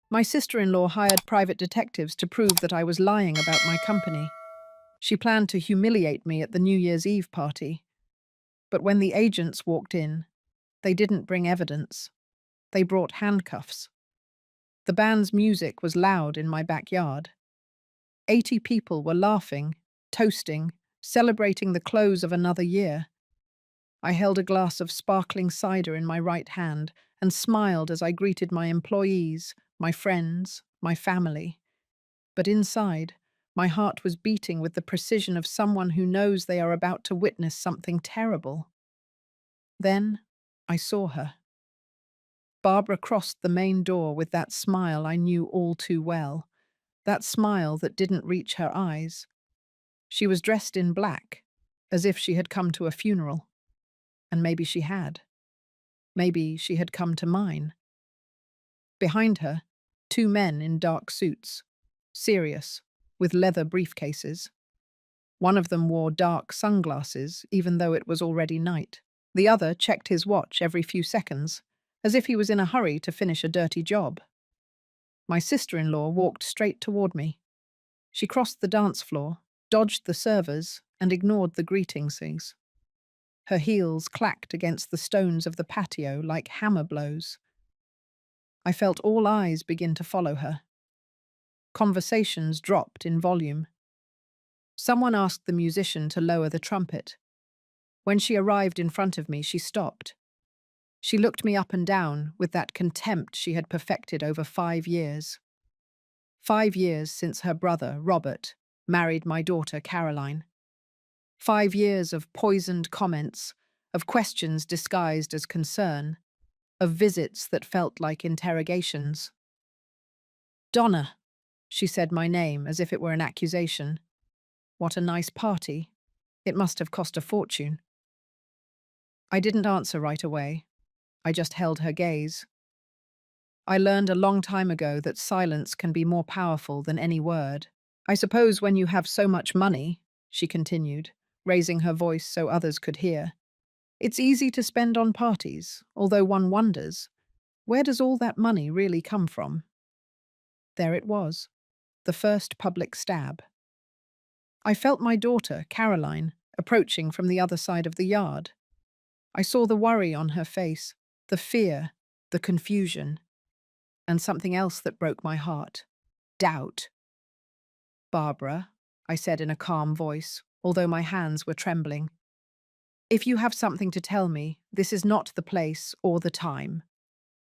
My sister-in-law hired private detectives to prove that I was lying about my company. She planned to humiliate me at the New Year's Eve party. But when the agents walked in, they didn't bring evidence. They brought handcuffs. The band's music was loud in my backyard. 80 people were laughing, toasting, celebrating the close of another year. I held a glass of sparkling cider in my right hand and smiled as I greeted my employees, my friends, my family. But inside, my heart was beating with the precision of someone who knows they are about to witness something terrible. Then I saw her. Barbara crossed the main door with that smile I knew all too well, that smile that didn't reach her eyes. She was dressed in black, as if she had come to a funeral. And maybe she had. Maybe she had come to mine. Behind her, two men in dark suits, serious, with leather briefcases. One of them wore dark sunglasses, even though it was already night. The other checked his watch every few seconds, as if he was in a hurry to finish a dirty job. My sister-in-law walked straight toward me. She crossed the dance floor, dodged the servers, and ignored the greetings. Her heels clacked against the stones of the patio like hammer blows. I felt all eyes begin to follow her. Conversations dropped in volume. Someone asked the musician to lower the trumpet. When she arrived in front of me, she stopped. She looked me up and down with that contempt she had perfected over 5 years. 5 years since her brother, Robert, married my daughter, Caroline. 5 years of poisoned comments, of questions disguised as concern, of visits that felt like interrogations. Donna, she said my name as if it were an accusation. What a nice party. It must have cost a fortune. I didn't answer right away. I just held her gaze. I learned a long time ago that silence can be more powerful than any word. I suppose when you have so much money, she continued, raising her voice so others could hear, it's easy to spend on parties, although one wonders, where does all that money really come from? There it was, the first public stab. I felt my daughter, Caroline, approaching from the other side of the yard. I saw the worry on her face, the fear, the confusion, and something else that broke my heart. Doubt. Barbara, I said in a calm voice, although my hands were trembling. If you have something to tell me, this is not the place or the time.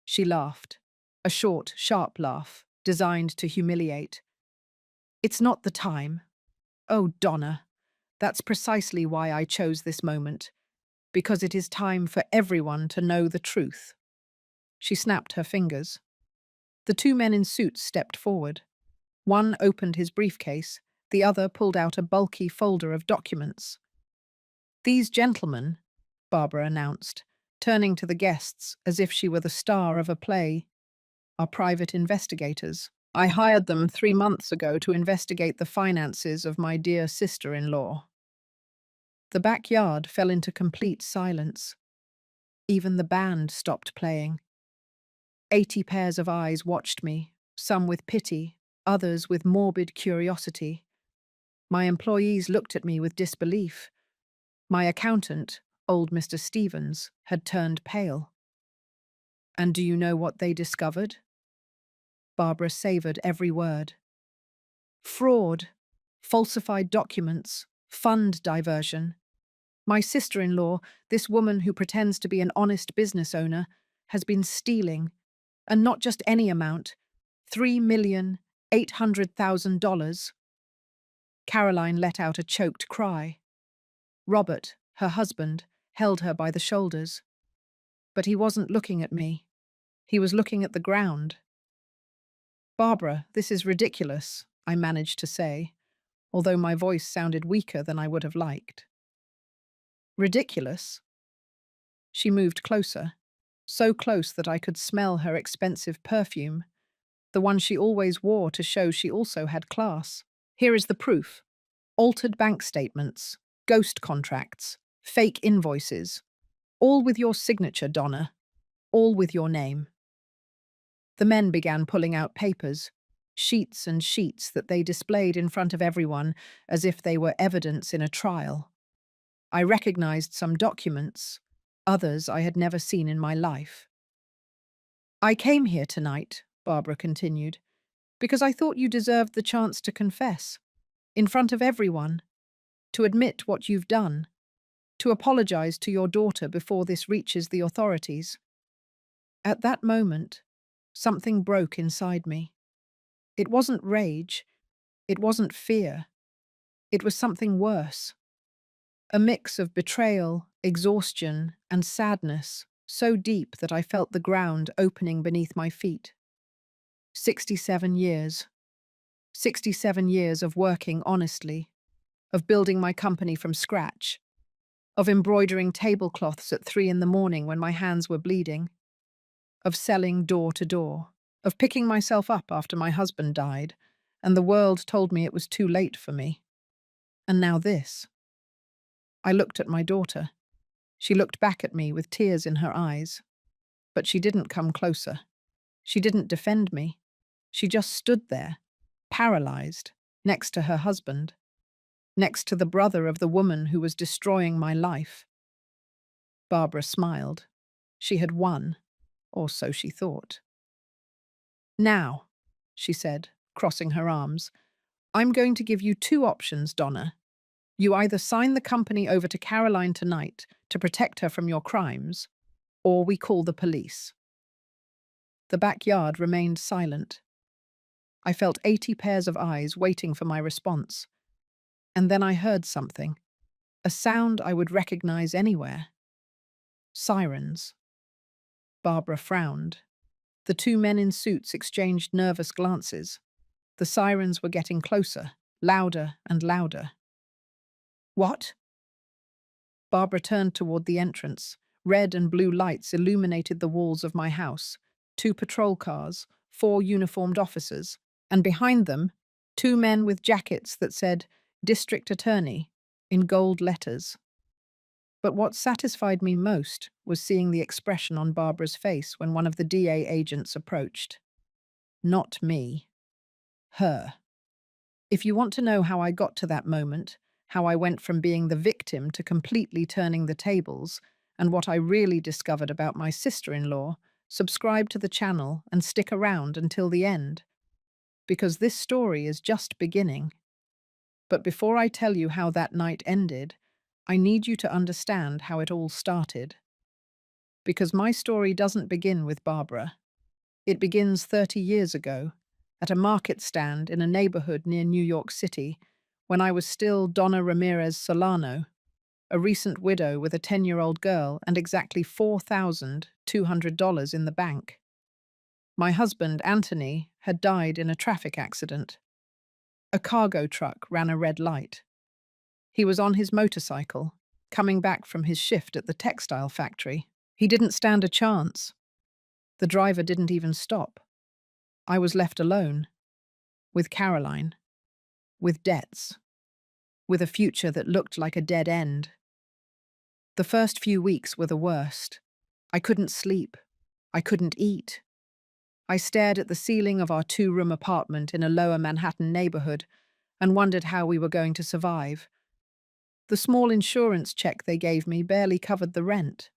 She laughed, a short, sharp laugh, designed to humiliate. It's not the time. Oh, Donna, that's precisely why I chose this moment, because it is time for everyone to know the truth. She snapped her fingers. The two men in suits stepped forward. One opened his briefcase, the other pulled out a bulky folder of documents. These gentlemen, Barbara announced, turning to the guests as if she were the star of a play, are private investigators. I hired them 3 months ago to investigate the finances of my dear sister-in-law. The backyard fell into complete silence. Even the band stopped playing. 80 pairs of eyes watched me, some with pity, others with morbid curiosity. My employees looked at me with disbelief. My accountant, old Mr. Stevens, had turned pale. And do you know what they discovered? Barbara savoured every word. Fraud, falsified documents, fund diversion. My sister-in-law, this woman who pretends to be an honest business owner, has been stealing, and not just any amount, $3,800,000. Caroline let out a choked cry. Robert, her husband, held her by the shoulders. But he wasn't looking at me. He was looking at the ground. Barbara, this is ridiculous, I managed to say, although my voice sounded weaker than I would have liked. Ridiculous? She moved closer, so close that I could smell her expensive perfume, the one she always wore to show she also had class. Here is the proof. Altered bank statements, ghost contracts, fake invoices, all with your signature, Donna, all with your name. The men began pulling out papers, sheets and sheets that they displayed in front of everyone as if they were evidence in a trial. I recognized some documents, others I had never seen in my life. I came here tonight, Barbara continued, because I thought you deserved the chance to confess, in front of everyone, to admit what you've done, to apologize to your daughter before this reaches the authorities. At that moment, something broke inside me. It wasn't rage, it wasn't fear, it was something worse. A mix of betrayal, exhaustion, and sadness, so deep that I felt the ground opening beneath my feet. 67 years. 67 years of working honestly, of building my company from scratch, of embroidering tablecloths at 3 in the morning when my hands were bleeding, of selling door to door, of picking myself up after my husband died, and the world told me it was too late for me. And now this. I looked at my daughter. She looked back at me with tears in her eyes. But she didn't come closer. She didn't defend me. She just stood there, paralyzed, next to her husband, next to the brother of the woman who was destroying my life. Barbara smiled. She had won, or so she thought. Now, she said, crossing her arms, I'm going to give you two options, Donna. You either sign the company over to Caroline tonight to protect her from your crimes, or we call the police. The backyard remained silent. I felt 80 pairs of eyes waiting for my response. And then I heard something, a sound I would recognize anywhere. Sirens. Barbara frowned. The two men in suits exchanged nervous glances. The sirens were getting closer, louder and louder. What? Barbara turned toward the entrance. Red and blue lights illuminated the walls of my house. 2 patrol cars, 4 uniformed officers, and behind them, 2 men with jackets that said District Attorney in gold letters. But what satisfied me most was seeing the expression on Barbara's face when one of the DA agents approached. Not me. Her. If you want to know how I got to that moment, how I went from being the victim to completely turning the tables, and what I really discovered about my sister-in-law, subscribe to the channel and stick around until the end. Because this story is just beginning. But before I tell you how that night ended, I need you to understand how it all started. Because my story doesn't begin with Barbara. It begins 30 years ago, at a market stand in a neighborhood near New York City, when I was still Donna Ramirez Solano, a recent widow with a 10-year-old girl and exactly $4,200 in the bank. My husband, Anthony, had died in a traffic accident. A cargo truck ran a red light. He was on his motorcycle, coming back from his shift at the textile factory. He didn't stand a chance. The driver didn't even stop. I was left alone, with Caroline, with debts, with a future that looked like a dead end. The first few weeks were the worst. I couldn't sleep. I couldn't eat. I stared at the ceiling of our 2-room apartment in a lower Manhattan neighborhood and wondered how we were going to survive. The small insurance check they gave me barely covered the rent.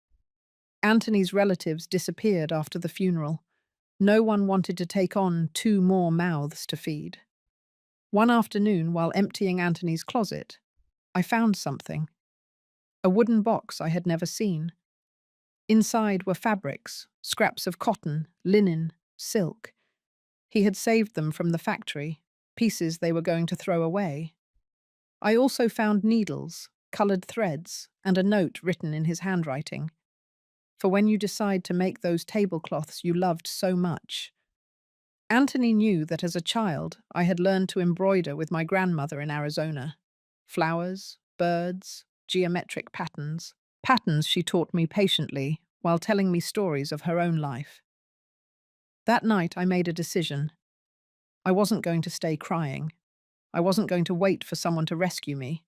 Anthony's relatives disappeared after the funeral. No one wanted to take on 2 more mouths to feed. One afternoon, while emptying Anthony's closet, I found something. A wooden box I had never seen. Inside were fabrics, scraps of cotton, linen, silk. He had saved them from the factory, pieces they were going to throw away. I also found needles, colored threads, and a note written in his handwriting. For when you decide to make those tablecloths you loved so much. Anthony knew that as a child I had learned to embroider with my grandmother in Arizona. Flowers, birds, geometric patterns. Patterns she taught me patiently while telling me stories of her own life. That night I made a decision. I wasn't going to stay crying. I wasn't going to wait for someone to rescue me.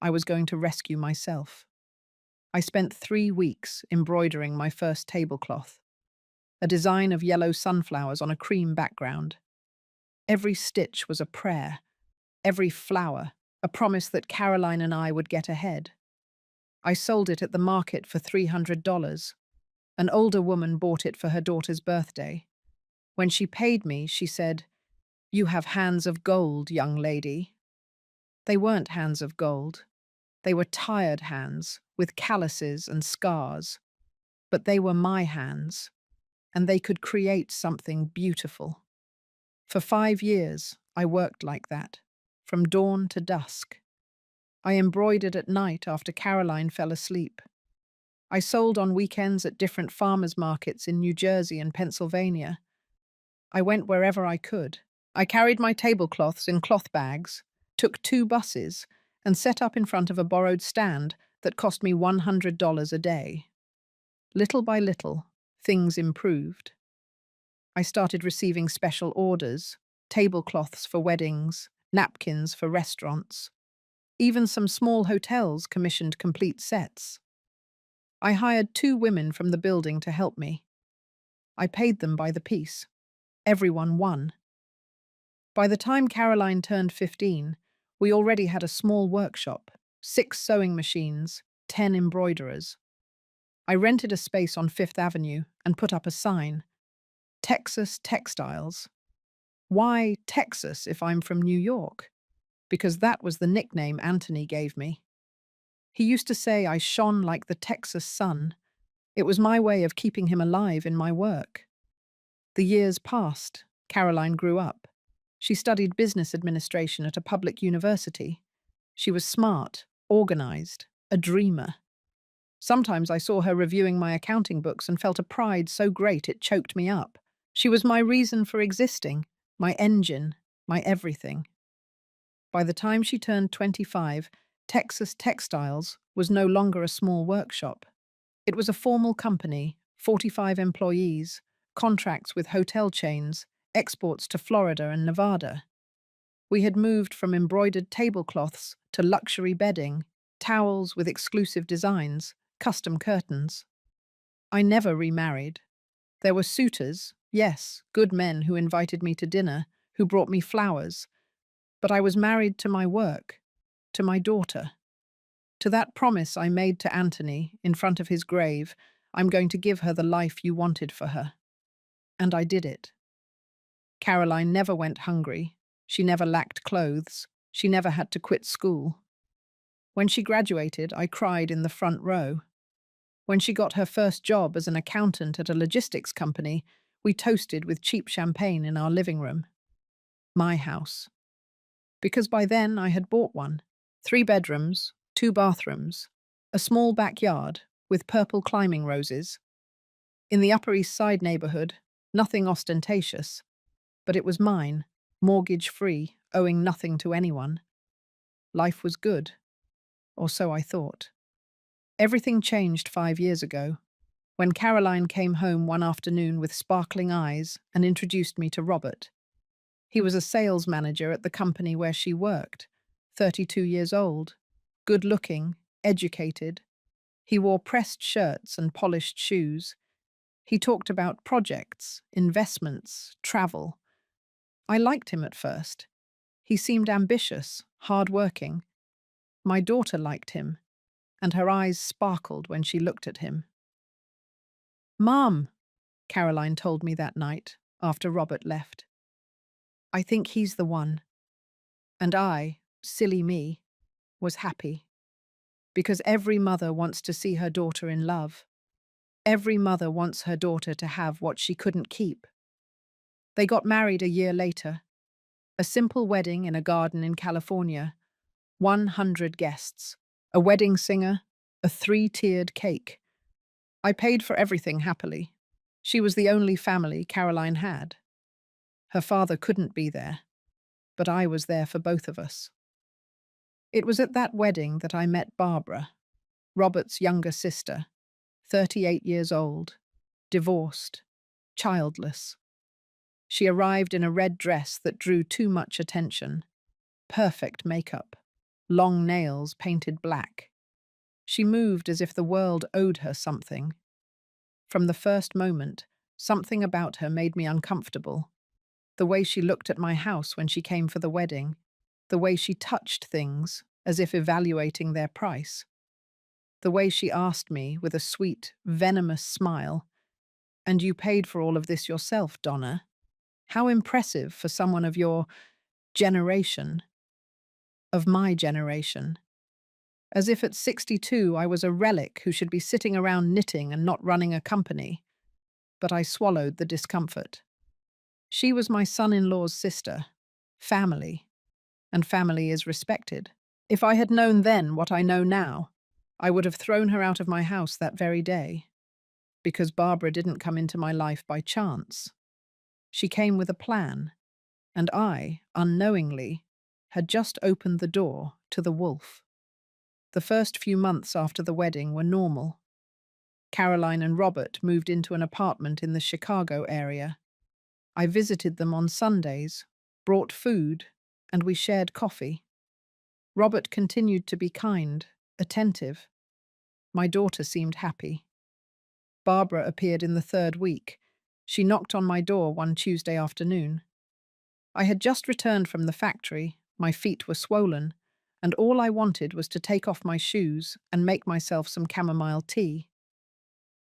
I was going to rescue myself. I spent 3 weeks embroidering my first tablecloth. a design of yellow sunflowers on a cream background. Every stitch was a prayer, every flower a promise that Caroline and I would get ahead. I sold it at the market for $300. An older woman bought it for her daughter's birthday. When she paid me, she said, "You have hands of gold, young lady." They weren't hands of gold. They were tired hands, with calluses and scars. But they were my hands, and they could create something beautiful. For 5 years, I worked like that, from dawn to dusk. I embroidered at night after Caroline fell asleep. I sold on weekends at different farmers' markets in New Jersey and Pennsylvania. I went wherever I could. I carried my tablecloths in cloth bags, took 2 buses, and set up in front of a borrowed stand that cost me $100 a day. Little by little, things improved. I started receiving special orders, tablecloths for weddings, napkins for restaurants. Even some small hotels commissioned complete sets. I hired 2 women from the building to help me. I paid them by the piece. Everyone won. By the time Caroline turned 15, we already had a small workshop, 6 sewing machines, 10 embroiderers. I rented a space on Fifth Avenue and put up a sign, Texas Textiles. Why Texas if I'm from New York? Because that was the nickname Anthony gave me. He used to say I shone like the Texas sun. It was my way of keeping him alive in my work. The years passed. Caroline grew up. She studied business administration at a public university. She was smart, organized, a dreamer. Sometimes I saw her reviewing my accounting books and felt a pride so great it choked me up. She was my reason for existing, my engine, my everything. By the time she turned 25, Texas Textiles was no longer a small workshop. It was a formal company, 45 employees, contracts with hotel chains, exports to Florida and Nevada. We had moved from embroidered tablecloths to luxury bedding, towels with exclusive designs, custom curtains. I never remarried. There were suitors, yes, good men who invited me to dinner, who brought me flowers. But I was married to my work, to my daughter. To that promise I made to Anthony in front of his grave, I'm going to give her the life you wanted for her. And I did it. Caroline never went hungry. She never lacked clothes. She never had to quit school. When she graduated, I cried in the front row. When she got her first job as an accountant at a logistics company, we toasted with cheap champagne in our living room. My house. Because by then I had bought one. 3 bedrooms, 2 bathrooms, a small backyard with purple climbing roses. In the Upper East Side neighborhood, nothing ostentatious, but it was mine, mortgage-free, owing nothing to anyone. Life was good, or so I thought. Everything changed 5 years ago, when Caroline came home one afternoon with sparkling eyes and introduced me to Robert. He was a sales manager at the company where she worked, 32 years old, good-looking, educated. He wore pressed shirts and polished shoes. He talked about projects, investments, travel. I liked him at first. He seemed ambitious, hard-working. My daughter liked him, and her eyes sparkled when she looked at him. "Mom," Caroline told me that night, after Robert left. "I think he's the one." And I, silly me, was happy. Because every mother wants to see her daughter in love. Every mother wants her daughter to have what she couldn't keep. They got married a year later. A simple wedding in a garden in California. 100 guests. A wedding singer. A 3-tiered cake. I paid for everything happily. She was the only family Caroline had. Her father couldn't be there, but I was there for both of us. It was at that wedding that I met Barbara, Robert's younger sister, 38 years old, divorced, childless. She arrived in a red dress that drew too much attention, perfect makeup, long nails painted black. She moved as if the world owed her something. From the first moment, Something about her made me uncomfortable. The way she looked at my house when she came for the wedding, the way she touched things as if evaluating their price, the way she asked me with a sweet, venomous smile, "And you paid for all of this yourself, Donna? How impressive for someone of your generation, of my generation." As if at 62 I was a relic who should be sitting around knitting and not running a company. But I swallowed the discomfort. She was my son-in-law's sister. Family. And family is respected. If I had known then what I know now, I would have thrown her out of my house that very day. Because Barbara didn't come into my life by chance. She came with a plan, and I, unknowingly, had just opened the door to the wolf. The first few months after the wedding were normal. Caroline and Robert moved into an apartment in the Chicago area. I visited them on Sundays, brought food, and we shared coffee. Robert continued to be kind, attentive. My daughter seemed happy. Barbara appeared in the third week. She knocked on my door one Tuesday afternoon. I had just returned from the factory, my feet were swollen, and all I wanted was to take off my shoes and make myself some chamomile tea.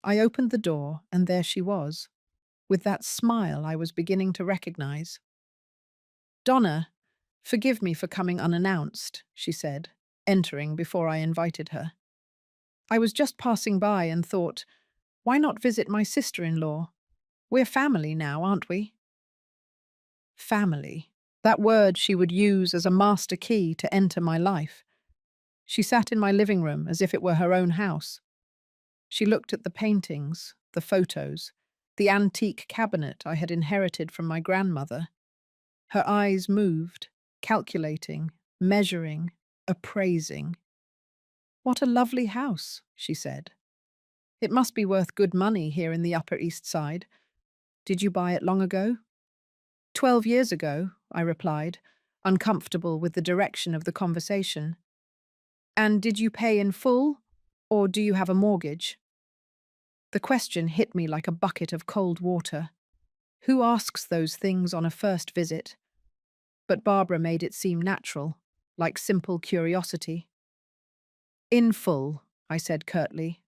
I opened the door, and there she was, with that smile I was beginning to recognize. "Donna, forgive me for coming unannounced," she said, entering before I invited her. "I was just passing by and thought, why not visit my sister-in-law? We're family now, aren't we?" Family. That word she would use as a master key to enter my life. She sat in my living room as if it were her own house. She looked at the paintings, the photos, the antique cabinet I had inherited from my grandmother. Her eyes moved, calculating, measuring, appraising. "What a lovely house," she said. "It must be worth good money here in the Upper East Side. Did you buy it long ago?" 12 years ago," I replied, uncomfortable with the direction of the conversation. "And did you pay in full, or do you have a mortgage?" The question hit me like a bucket of cold water. Who asks those things on a first visit? But Barbara made it seem natural, like simple curiosity. "In full," I said curtly.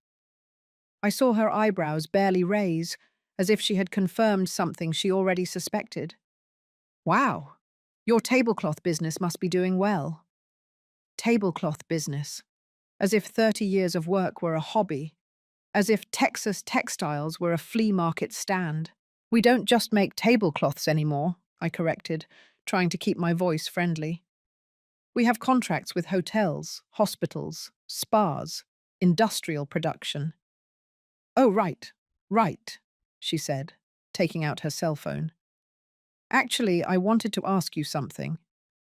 I saw her eyebrows barely raise, as if she had confirmed something she already suspected. "Wow, your tablecloth business must be doing well." Tablecloth business. As if 30 years of work were a hobby. As if Texas textiles were a flea market stand. "We don't just make tablecloths anymore," I corrected, trying to keep my voice friendly. "We have contracts with hotels, hospitals, spas, industrial production." "Oh, right, she said, taking out her cell phone. "Actually, I wanted to ask you something.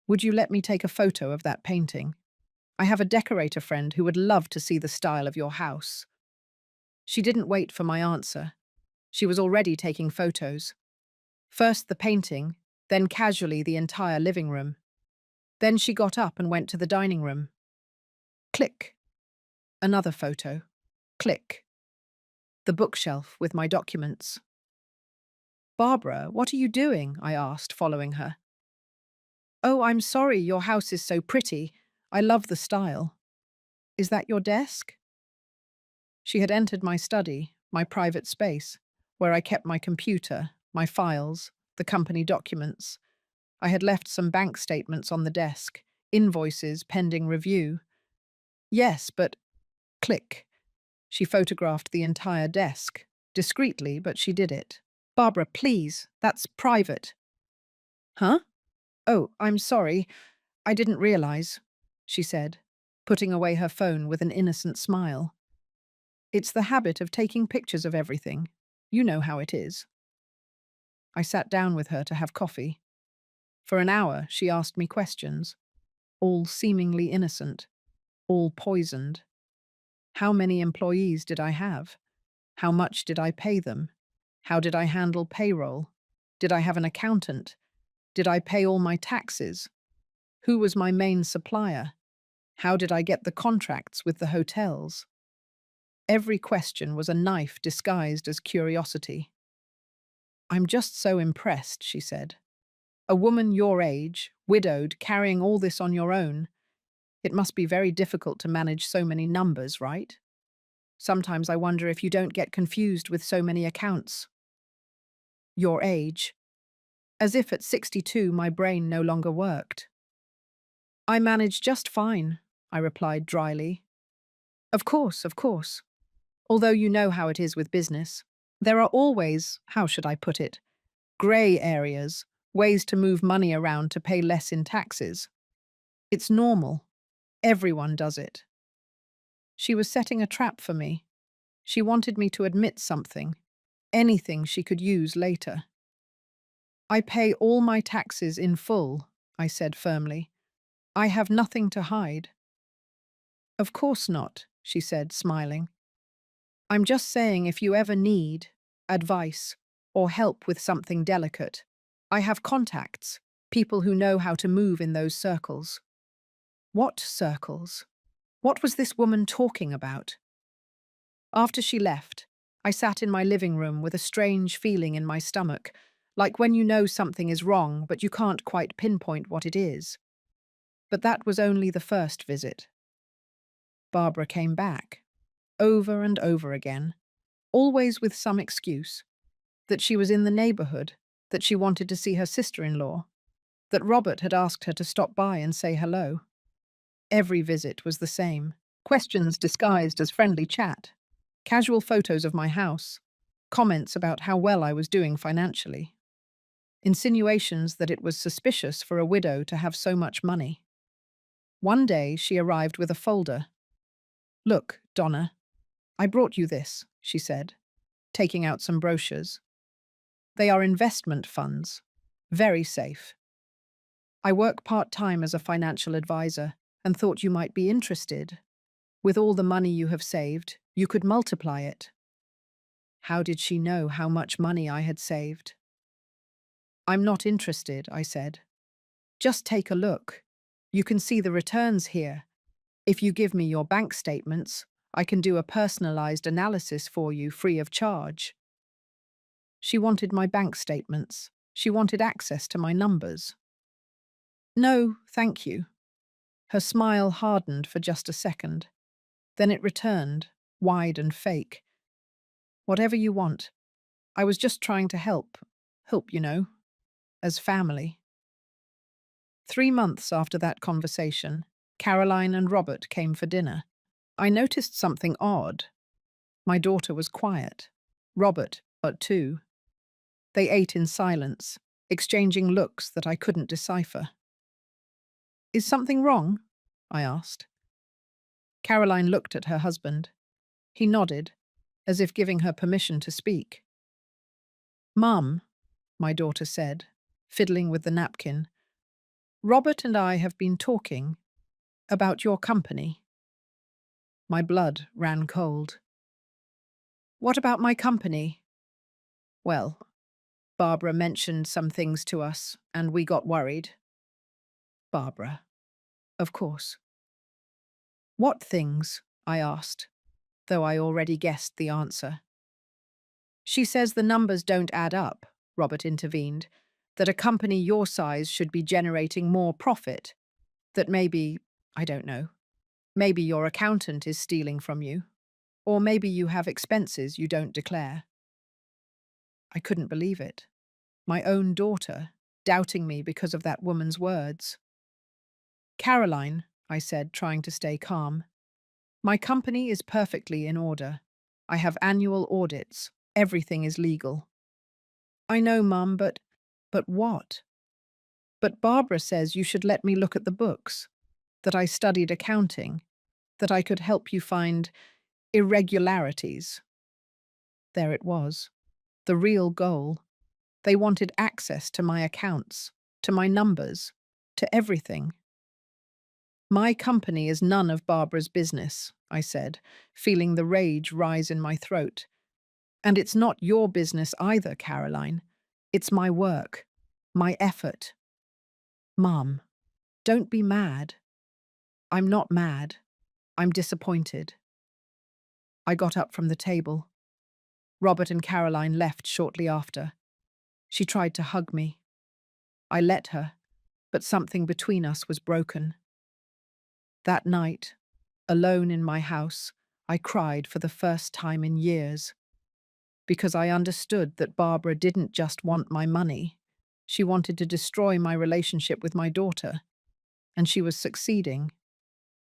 Would you let me take a photo of that painting? I have a decorator friend who would love to see the style of your house." She didn't wait for my answer. She was already taking photos. First the painting, then casually the entire living room. Then she got up and went to the dining room. Click. Another photo. Click. The bookshelf with my documents. "Barbara, what are you doing?" I asked, following her. "Oh, I'm sorry, your house is so pretty. I love the style." "Is that your desk?" She had entered my study, my private space, where I kept my computer, my files, the company documents. I had left some bank statements on the desk, invoices pending review. "Yes, but—" Click. She photographed the entire desk. Discreetly, but she did it. "Barbara, please, that's private." "Huh? Oh, I'm sorry. I didn't realize," she said, putting away her phone with an innocent smile. "It's the habit of taking pictures of everything. You know how it is." I sat down with her to have coffee. For an hour, she asked me questions, all seemingly innocent, all poisoned. How many employees did I have? How much did I pay them? How did I handle payroll? Did I have an accountant? Did I pay all my taxes? Who was my main supplier? How did I get the contracts with the hotels? Every question was a knife disguised as curiosity. I'm just so impressed, she said. A woman your age, widowed, carrying all this on your own. It must be very difficult to manage so many numbers, right? Sometimes I wonder if you don't get confused with so many accounts. Your age. As if at 62 my brain no longer worked. I manage just fine, I replied dryly. Of course, of course. Although you know how it is with business. There are always, how should I put it, grey areas, ways to move money around to pay less in taxes. It's normal. Everyone does it. She was setting a trap for me. She wanted me to admit something, anything she could use later. I pay all my taxes in full, I said firmly. I have nothing to hide. Of course not, she said, smiling. I'm just saying if you ever need advice or help with something delicate, I have contacts, people who know how to move in those circles. What circles? What was this woman talking about? After she left, I sat in my living room with a strange feeling in my stomach, like when you know something is wrong but you can't quite pinpoint what it is. But that was only the first visit. Barbara came back, over and over again, always with some excuse, that she was in the neighborhood, that she wanted to see her sister-in-law, that Robert had asked her to stop by and say hello. Every visit was the same. Questions disguised as friendly chat, casual photos of my house, comments about how well I was doing financially, insinuations that it was suspicious for a widow to have so much money. One day she arrived with a folder. Look, Donna, I brought you this, she said, taking out some brochures. They are investment funds, very safe. I work part-time as a financial advisor and thought you might be interested. With all the money you have saved, you could multiply it. How did she know how much money I had saved? I'm not interested, I said. Just take a look. You can see the returns here. If you give me your bank statements, I can do a personalized analysis for you free of charge. She wanted my bank statements. She wanted access to my numbers. No, thank you. Her smile hardened for just a second. Then it returned, wide and fake. Whatever you want. I was just trying to help. Help, you know. As family. 3 months after that conversation, Caroline and Robert came for dinner. I noticed something odd. My daughter was quiet. Robert, too. They ate in silence, exchanging looks that I couldn't decipher. Is something wrong? I asked. Caroline looked at her husband. He nodded, as if giving her permission to speak. Mum, my daughter said, fiddling with the napkin, Robert and I have been talking about your company. My blood ran cold. What about my company? Well, Barbara mentioned some things to us, and we got worried. Barbara. Of course. What things? I asked, though I already guessed the answer. She says the numbers don't add up, Robert intervened, that a company your size should be generating more profit, that maybe, I don't know, maybe your accountant is stealing from you, or maybe you have expenses you don't declare. I couldn't believe it. My own daughter, doubting me because of that woman's words. Caroline, I said, trying to stay calm, my company is perfectly in order. I have annual audits. Everything is legal. I know, Mum, but what? But Barbara says you should let me look at the books, that I studied accounting, that I could help you find irregularities. There it was, the real goal. They wanted access to my accounts, to my numbers, to everything. My company is none of Barbara's business, I said, feeling the rage rise in my throat. And it's not your business either, Caroline. It's my work, my effort. Mum, don't be mad. I'm not mad. I'm disappointed. I got up from the table. Robert and Caroline left shortly after. She tried to hug me. I let her, but something between us was broken. That night, alone in my house, I cried for the first time in years, because I understood that Barbara didn't just want my money. She wanted to destroy my relationship with my daughter, and she was succeeding.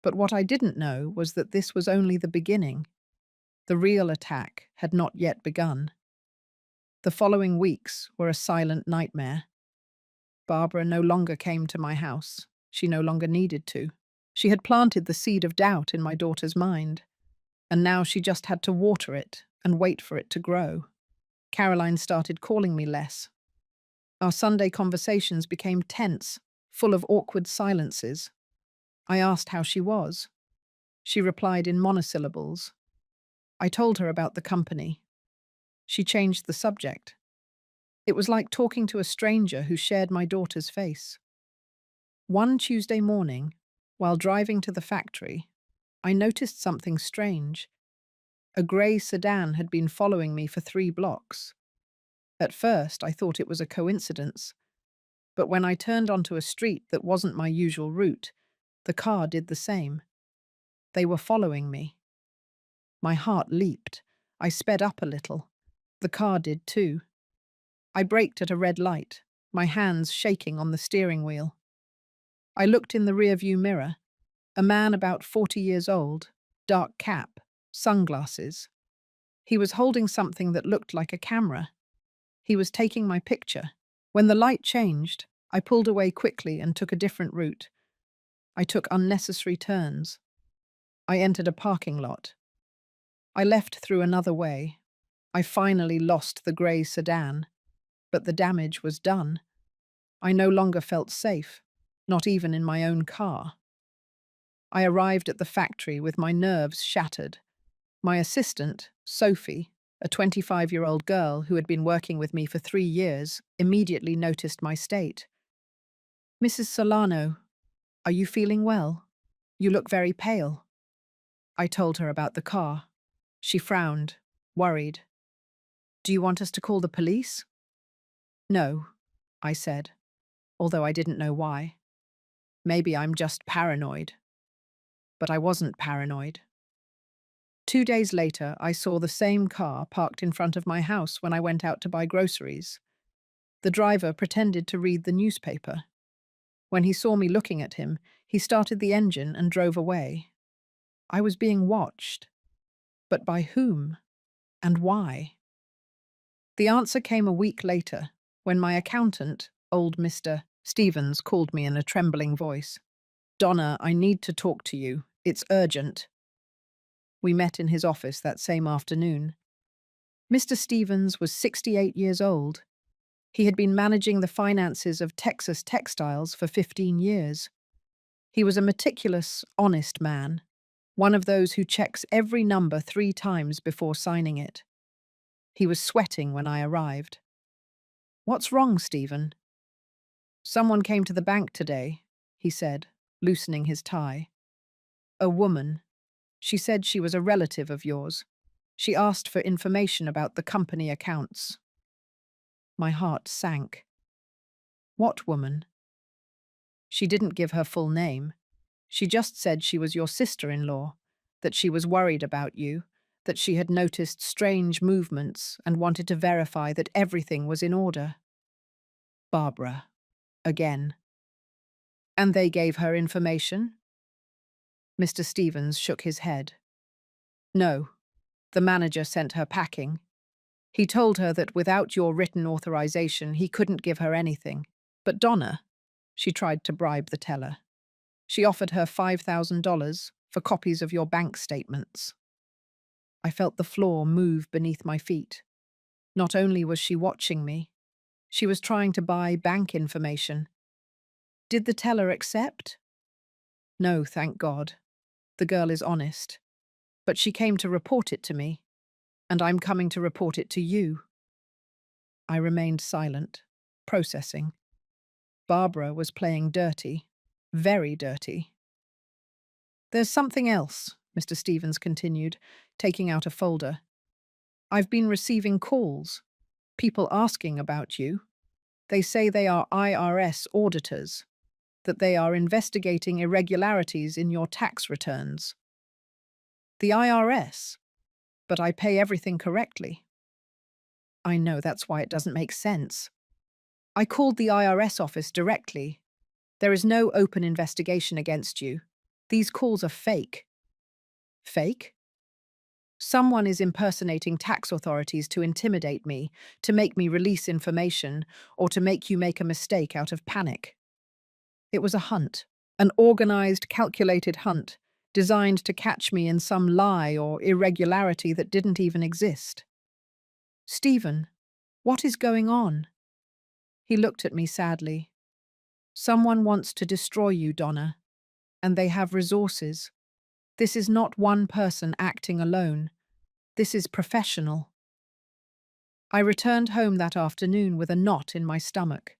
But what I didn't know was that this was only the beginning. The real attack had not yet begun. The following weeks were a silent nightmare. Barbara no longer came to my house. She no longer needed to. She had planted the seed of doubt in my daughter's mind, and now she just had to water it and wait for it to grow. Caroline started calling me less. Our Sunday conversations became tense, full of awkward silences. I asked how she was. She replied in monosyllables. I told her about the company. She changed the subject. It was like talking to a stranger who shared my daughter's face. One Tuesday morning, while driving to the factory, I noticed something strange. A grey sedan had been following me for 3 blocks. At first, I thought it was a coincidence, but when I turned onto a street that wasn't my usual route, the car did the same. They were following me. My heart leaped. I sped up a little. The car did too. I braked at a red light, my hands shaking on the steering wheel. I looked in the rearview mirror. A man about 40 years old, dark cap, sunglasses. He was holding something that looked like a camera. He was taking my picture. When the light changed, I pulled away quickly and took a different route. I took unnecessary turns. I entered a parking lot. I left through another way. I finally lost the grey sedan, but the damage was done. I no longer felt safe, not even in my own car. I arrived at the factory with my nerves shattered. My assistant, Sophie, a 25-year-old girl who had been working with me for 3 years, immediately noticed my state. Mrs. Solano, are you feeling well? You look very pale. I told her about the car. She frowned, worried. Do you want us to call the police? No, I said, although I didn't know why. Maybe I'm just paranoid. But I wasn't paranoid. 2 days later, I saw the same car parked in front of my house when I went out to buy groceries. The driver pretended to read the newspaper. When he saw me looking at him, he started the engine and drove away. I was being watched. But by whom? And why? The answer came a week later, when my accountant, old Mr. Stevens, called me in a trembling voice. Donna, I need to talk to you. It's urgent. We met in his office that same afternoon. Mr. Stevens was 68 years old. He had been managing the finances of Texas Textiles for 15 years. He was a meticulous, honest man, one of those who checks every number 3 times before signing it. He was sweating when I arrived. What's wrong, Stephen? Someone came to the bank today, he said, loosening his tie. A woman. She said she was a relative of yours. She asked for information about the company accounts. My heart sank. What woman? She didn't give her full name. She just said she was your sister-in-law, that she was worried about you, that she had noticed strange movements and wanted to verify that everything was in order. Barbara. Again. And they gave her information? Mr. Stevens shook his head. No. The manager sent her packing. He told her that without your written authorization, he couldn't give her anything. But Donna, she tried to bribe the teller. She offered her $5,000 for copies of your bank statements. I felt the floor move beneath my feet. Not only was she watching me, she was trying to buy bank information. Did the teller accept? No, thank God. The girl is honest. But she came to report it to me, and I'm coming to report it to you. I remained silent, processing. Barbara was playing dirty, very dirty. There's something else, Mr. Stevens continued, taking out a folder. I've been receiving calls. People asking about you. They say they are IRS auditors, that they are investigating irregularities in your tax returns. The IRS? But I pay everything correctly. I know, that's why it doesn't make sense. I called the IRS office directly. There is no open investigation against you. These calls are fake. Fake? Someone is impersonating tax authorities to intimidate me, to make me release information, or to make you make a mistake out of panic. It was a hunt, an organized, calculated hunt, designed to catch me in some lie or irregularity that didn't even exist. Stephen, what is going on? He looked at me sadly. Someone wants to destroy you, Donna, and they have resources. This is not one person acting alone. This is professional. I returned home that afternoon with a knot in my stomach.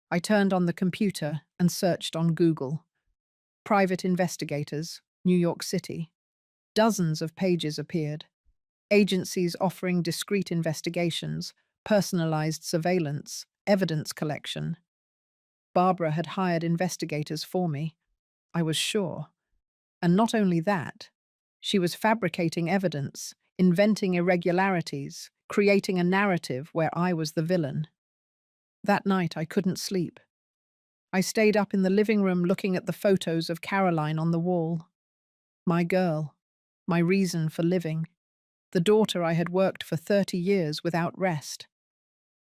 I turned on the computer and searched on Google. Private investigators, New York City. Dozens of pages appeared. Agencies offering discreet investigations, personalized surveillance, evidence collection. Barbara had hired investigators for me. I was sure. And not only that, she was fabricating evidence, inventing irregularities, creating a narrative where I was the villain. That night I couldn't sleep. I stayed up in the living room looking at the photos of Caroline on the wall. My girl, my reason for living, the daughter I had worked for 30 years without rest.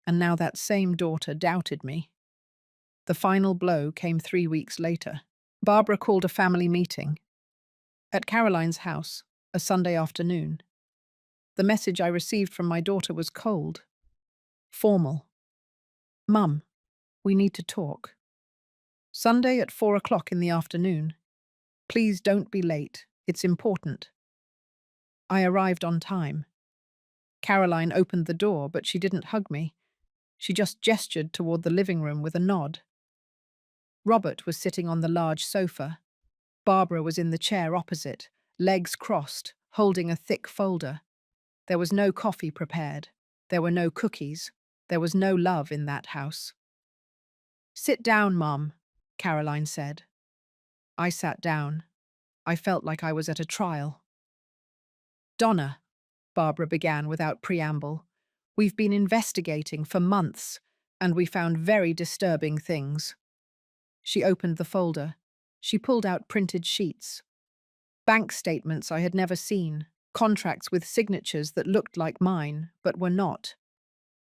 And now that same daughter doubted me. The final blow came 3 weeks later. Barbara called a family meeting at Caroline's house, a Sunday afternoon. The message I received from my daughter was cold, formal. Mum, we need to talk. Sunday at 4 o'clock in the afternoon. Please don't be late. It's important. I arrived on time. Caroline opened the door, but she didn't hug me. She just gestured toward the living room with a nod. Robert was sitting on the large sofa. Barbara was in the chair opposite, legs crossed, holding a thick folder. There was no coffee prepared. There were no cookies. There was no love in that house. Sit down, Mum, Caroline said. I sat down. I felt like I was at a trial. Donna, Barbara began without preamble, we've been investigating for months, and we found very disturbing things. She opened the folder. She pulled out printed sheets. Bank statements I had never seen, contracts with signatures that looked like mine, but were not.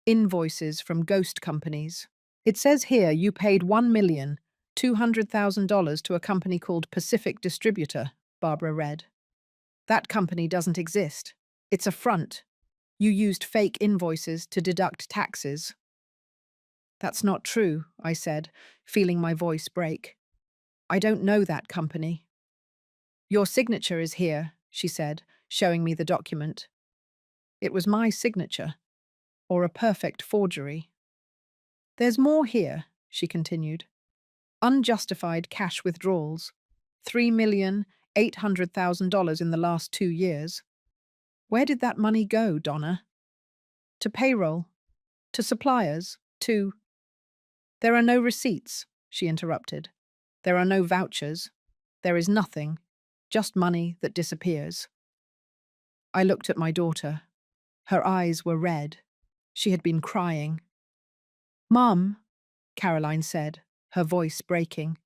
Invoices from ghost companies. It says here you paid $1,200,000 to a company called Pacific Distributor, Barbara read. That company doesn't exist. It's a front. You used fake invoices to deduct taxes. That's not true, I said, feeling my voice break. I don't know that company. Your signature is here, she said, showing me the document. It was my signature, or a perfect forgery. There's more here, she continued. Unjustified cash withdrawals, $3,800,000 in the last 2 years. Where did that money go, Donna? To payroll, to suppliers, to... There are no receipts, she interrupted. There are no vouchers. There is nothing, just money that disappears. I looked at my daughter. Her eyes were red. She had been crying. Mum, Caroline said, her voice breaking.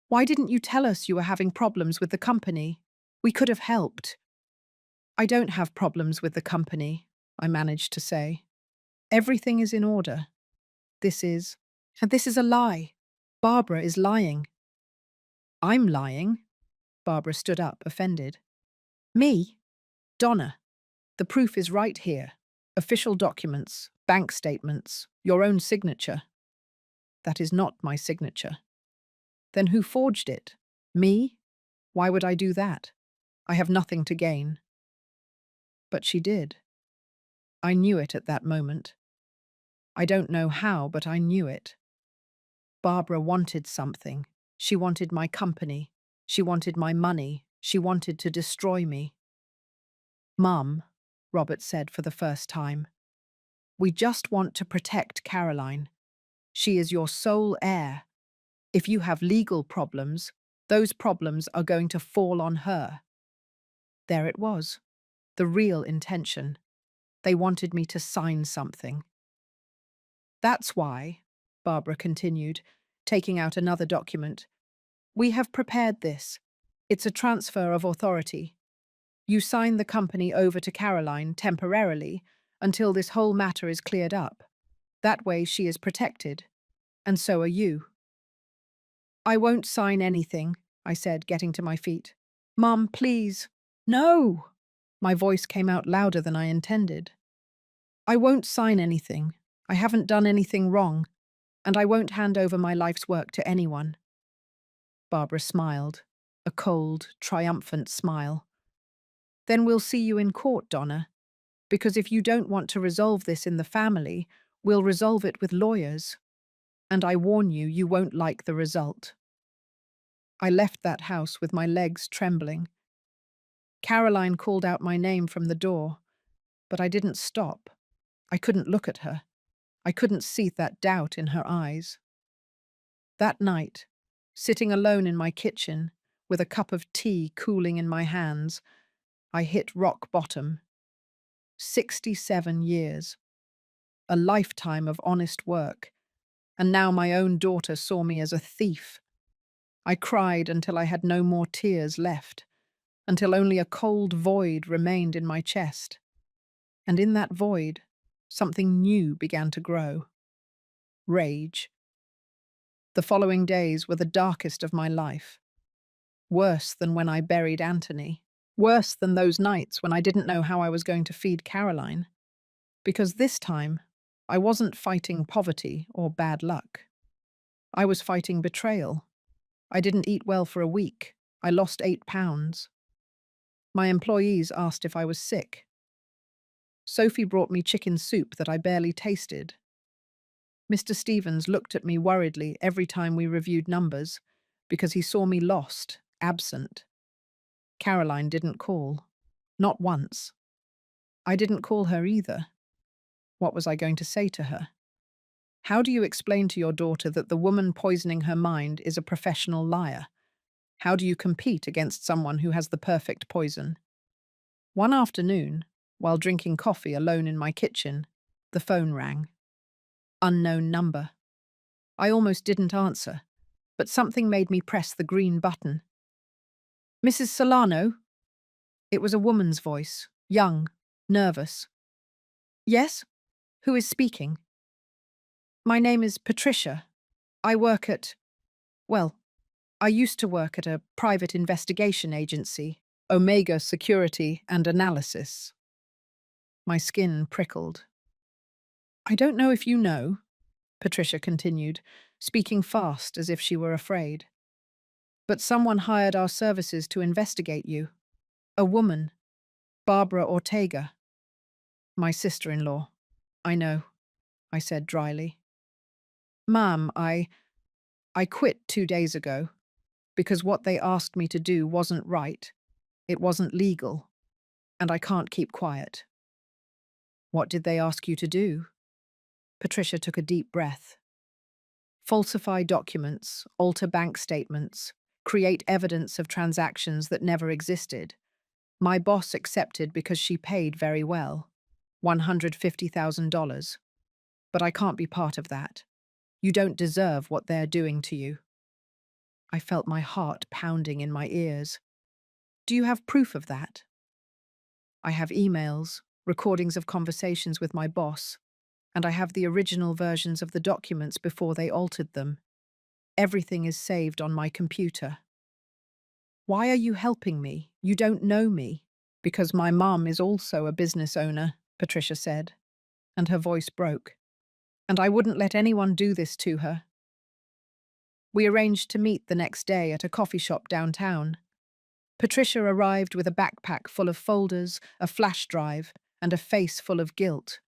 Why didn't you tell us you were having problems with the company? We could have helped. I don't have problems with the company, I managed to say. Everything is in order. This is a lie. Barbara is lying. I'm lying? Barbara stood up, offended. Me? Donna, the proof is right here. Official documents, bank statements, your own signature. That is not my signature. Then who forged it? Me? Why would I do that? I have nothing to gain. But she did. I knew it at that moment. I don't know how, but I knew it. Barbara wanted something. She wanted my company. She wanted my money. She wanted to destroy me. Mum, Robert said for the first time. We just want to protect Caroline. She is your sole heir. If you have legal problems, those problems are going to fall on her. There it was, the real intention. They wanted me to sign something. That's why, Barbara continued, taking out another document, we have prepared this. It's a transfer of authority. You sign the company over to Caroline temporarily until this whole matter is cleared up. That way she is protected. And so are you. I won't sign anything, I said, getting to my feet. Mum, please. No! My voice came out louder than I intended. I won't sign anything. I haven't done anything wrong, and I won't hand over my life's work to anyone. Barbara smiled, a cold, triumphant smile. Then we'll see you in court, Donna, because if you don't want to resolve this in the family, we'll resolve it with lawyers. And I warn you, you won't like the result. I left that house with my legs trembling. Caroline called out my name from the door, but I didn't stop. I couldn't look at her. I couldn't see that doubt in her eyes. That night, sitting alone in my kitchen, with a cup of tea cooling in my hands, I hit rock bottom. 67 years. A lifetime of honest work. And now my own daughter saw me as a thief. I cried until I had no more tears left, until only a cold void remained in my chest. And in that void, something new began to grow. Rage. The following days were the darkest of my life. Worse than when I buried Anthony. Worse than those nights when I didn't know how I was going to feed Caroline. Because this time, I wasn't fighting poverty or bad luck. I was fighting betrayal. I didn't eat well for a week. I lost 8 pounds. My employees asked if I was sick. Sophie brought me chicken soup that I barely tasted. Mr. Stevens looked at me worriedly every time we reviewed numbers, because he saw me lost, absent. Caroline didn't call. Not once. I didn't call her either. What was I going to say to her? How do you explain to your daughter that the woman poisoning her mind is a professional liar? How do you compete against someone who has the perfect poison? One afternoon, while drinking coffee alone in my kitchen, the phone rang. Unknown number. I almost didn't answer, but something made me press the green button. Mrs. Solano? It was a woman's voice, young, nervous. Yes? Who is speaking? My name is Patricia. I work at, well, I used to work at a private investigation agency, Omega Security and Analysis. My skin prickled. I don't know if you know, Patricia continued, speaking fast as if she were afraid. But someone hired our services to investigate you. A woman, Barbara Ortega. My sister-in-law. I know, I said dryly. Ma'am, I quit 2 days ago because what they asked me to do wasn't right. It wasn't legal, and I can't keep quiet. What did they ask you to do? Patricia took a deep breath. Falsify documents, alter bank statements, create evidence of transactions that never existed. My boss accepted because she paid very well, $150,000. But I can't be part of that. You don't deserve what they're doing to you. I felt my heart pounding in my ears. Do you have proof of that? I have emails, recordings of conversations with my boss, and I have the original versions of the documents before they altered them. Everything is saved on my computer. Why are you helping me? You don't know me. Because my mum is also a business owner, Patricia said, and her voice broke. And I wouldn't let anyone do this to her. We arranged to meet the next day at a coffee shop downtown. Patricia arrived with a backpack full of folders, a flash drive, and a face full of guilt.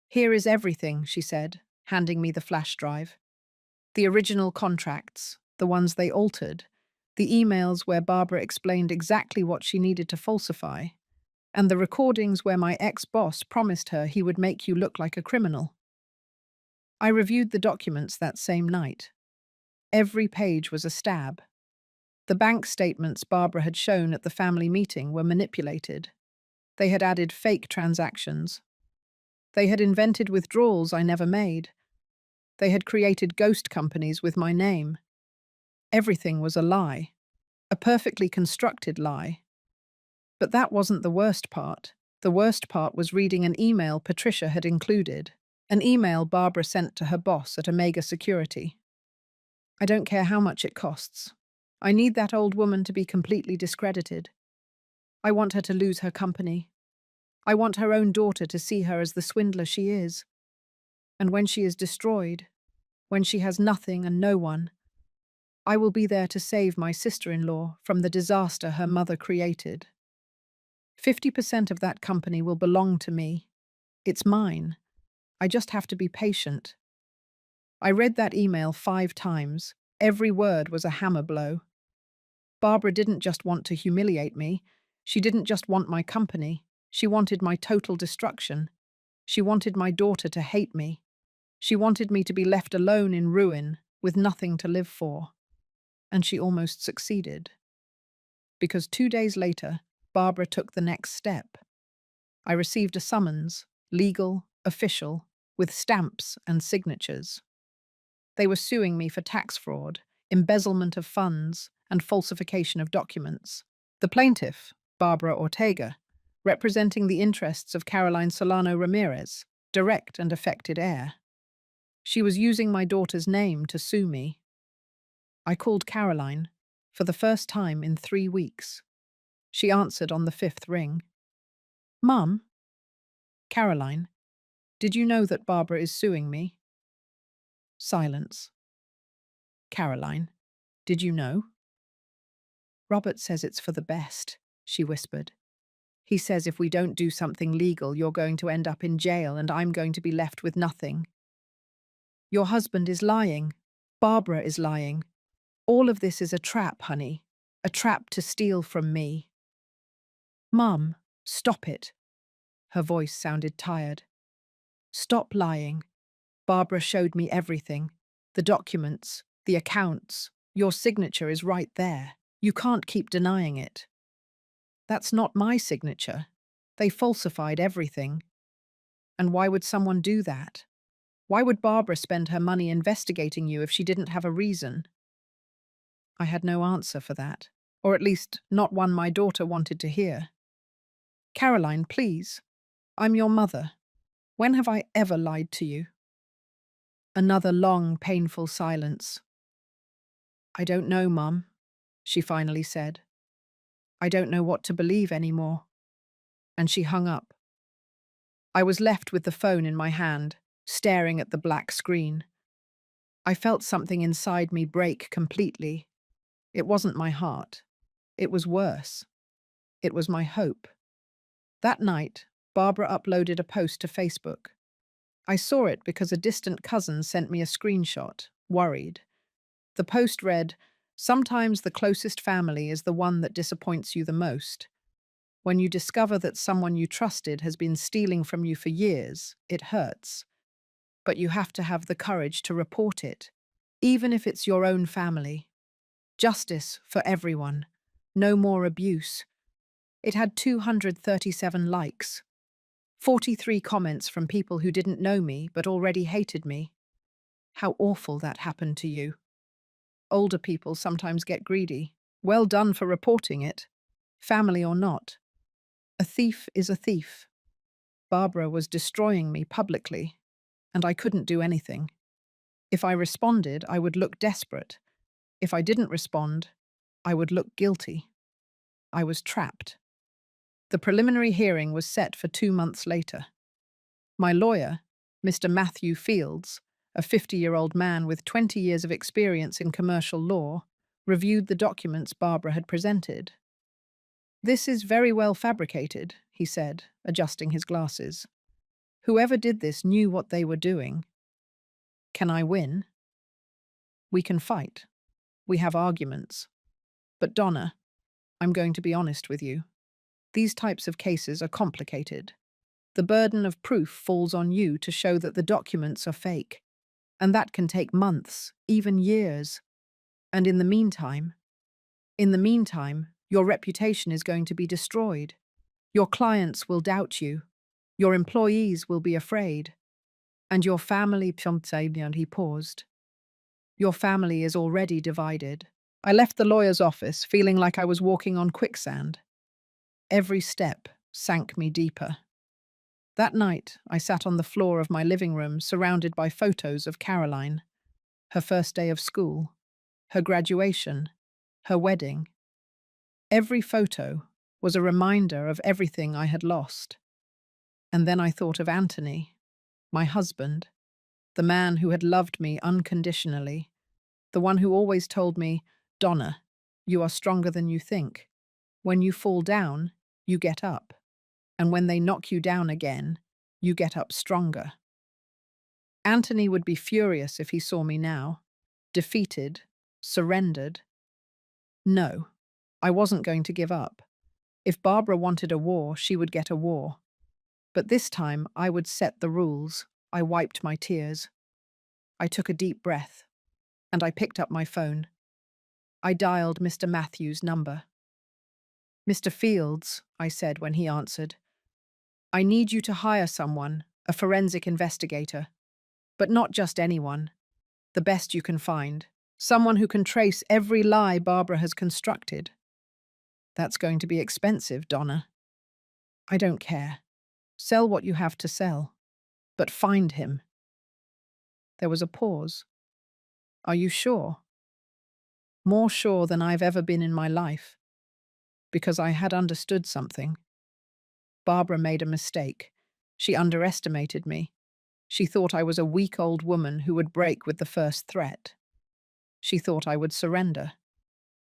Here is everything, she said, handing me the flash drive. The original contracts, the ones they altered, the emails where Barbara explained exactly what she needed to falsify. and the recordings where my ex-boss promised her he would make you look like a criminal. I reviewed the documents that same night. Every page was a stab. The bank statements Barbara had shown at the family meeting were manipulated. They had added fake transactions. They had invented withdrawals I never made. They had created ghost companies with my name. Everything was a lie, a perfectly constructed lie. But that wasn't the worst part. The worst part was reading an email Patricia had included, an email Barbara sent to her boss at Omega Security. I don't care how much it costs. I need that old woman to be completely discredited. I want her to lose her company. I want her own daughter to see her as the swindler she is. And when she is destroyed, when she has nothing and no one, I will be there to save my sister-in-law from the disaster her mother created. 50% of that company will belong to me. It's mine. I just have to be patient. I read that email 5 times. Every word was a hammer blow. Barbara didn't just want to humiliate me. She didn't just want my company. She wanted my total destruction. She wanted my daughter to hate me. She wanted me to be left alone in ruin, with nothing to live for. And she almost succeeded. Because 2 days later, Barbara took the next step. I received a summons, legal, official, with stamps and signatures. They were suing me for tax fraud, embezzlement of funds, and falsification of documents. The plaintiff, Barbara Ortega, representing the interests of Caroline Solano Ramirez, direct and affected heir. She was using my daughter's name to sue me. I called Caroline for the first time in 3 weeks. She answered on the 5th ring. "Mum?" "Caroline, did you know that Barbara is suing me?" Silence. "Caroline, did you know?" "Robert says it's for the best," she whispered. "He says if we don't do something legal, you're going to end up in jail and I'm going to be left with nothing. Your husband is lying. Barbara is lying. All of this is a trap, honey. A trap to steal from me." "Mum, stop it." Her voice sounded tired. "Stop lying. Barbara showed me everything. The documents, the accounts. Your signature is right there. You can't keep denying it." "That's not my signature. They falsified everything." "And why would someone do that? Why would Barbara spend her money investigating you if she didn't have a reason?" I had no answer for that, or at least not one my daughter wanted to hear. "Caroline, please. I'm your mother. When have I ever lied to you?" Another long, painful silence. "I don't know, Mum," she finally said. "I don't know what to believe anymore." And she hung up. I was left with the phone in my hand, staring at the black screen. I felt something inside me break completely. It wasn't my heart. It was worse. It was my hope. That night, Barbara uploaded a post to Facebook. I saw it because a distant cousin sent me a screenshot, worried. The post read, "Sometimes the closest family is the one that disappoints you the most. When you discover that someone you trusted has been stealing from you for years, it hurts. But you have to have the courage to report it, even if it's your own family. Justice for everyone. No more abuse." It had 237 likes. 43 comments from people who didn't know me but already hated me. How awful that happened to you. Older people sometimes get greedy. Well done for reporting it. Family or not. A thief is a thief. Barbara was destroying me publicly, and I couldn't do anything. If I responded, I would look desperate. If I didn't respond, I would look guilty. I was trapped. The preliminary hearing was set for 2 months later. My lawyer, Mr. Matthew Fields, a 50-year-old man with 20 years of experience in commercial law, reviewed the documents Barbara had presented. "This is very well fabricated," he said, adjusting his glasses. "Whoever did this knew what they were doing. Can I win? We can fight. We have arguments. But Donna, I'm going to be honest with you. These types of cases are complicated. The burden of proof falls on you to show that the documents are fake, and that can take months, even years. And in the meantime, your reputation is going to be destroyed. Your clients will doubt you. Your employees will be afraid. And your family, and he paused. Your family is already divided. I left the lawyer's office feeling like I was walking on quicksand. Every step sank me deeper. That night, I sat on the floor of my living room surrounded by photos of Caroline, her first day of school, her graduation, her wedding. Every photo was a reminder of everything I had lost. And then I thought of Anthony, my husband, the man who had loved me unconditionally, the one who always told me, "Donna, you are stronger than you think. When you fall down, you get up. And when they knock you down again, you get up stronger." Anthony would be furious if he saw me now, defeated, surrendered. No, I wasn't going to give up. If Barbara wanted a war, she would get a war. But this time, I would set the rules. I wiped my tears. I took a deep breath, and I picked up my phone. I dialed Mr. Matthews' number. "Mr. Fields," I said when he answered, "I need you to hire someone, a forensic investigator. But not just anyone. The best you can find. Someone who can trace every lie Barbara has constructed." "That's going to be expensive, Donna." "I don't care. Sell what you have to sell. But find him." There was a pause. "Are you sure?" More sure than I've ever been in my life. Because I had understood something. Barbara made a mistake. She underestimated me. She thought I was a weak old woman who would break with the first threat. She thought I would surrender.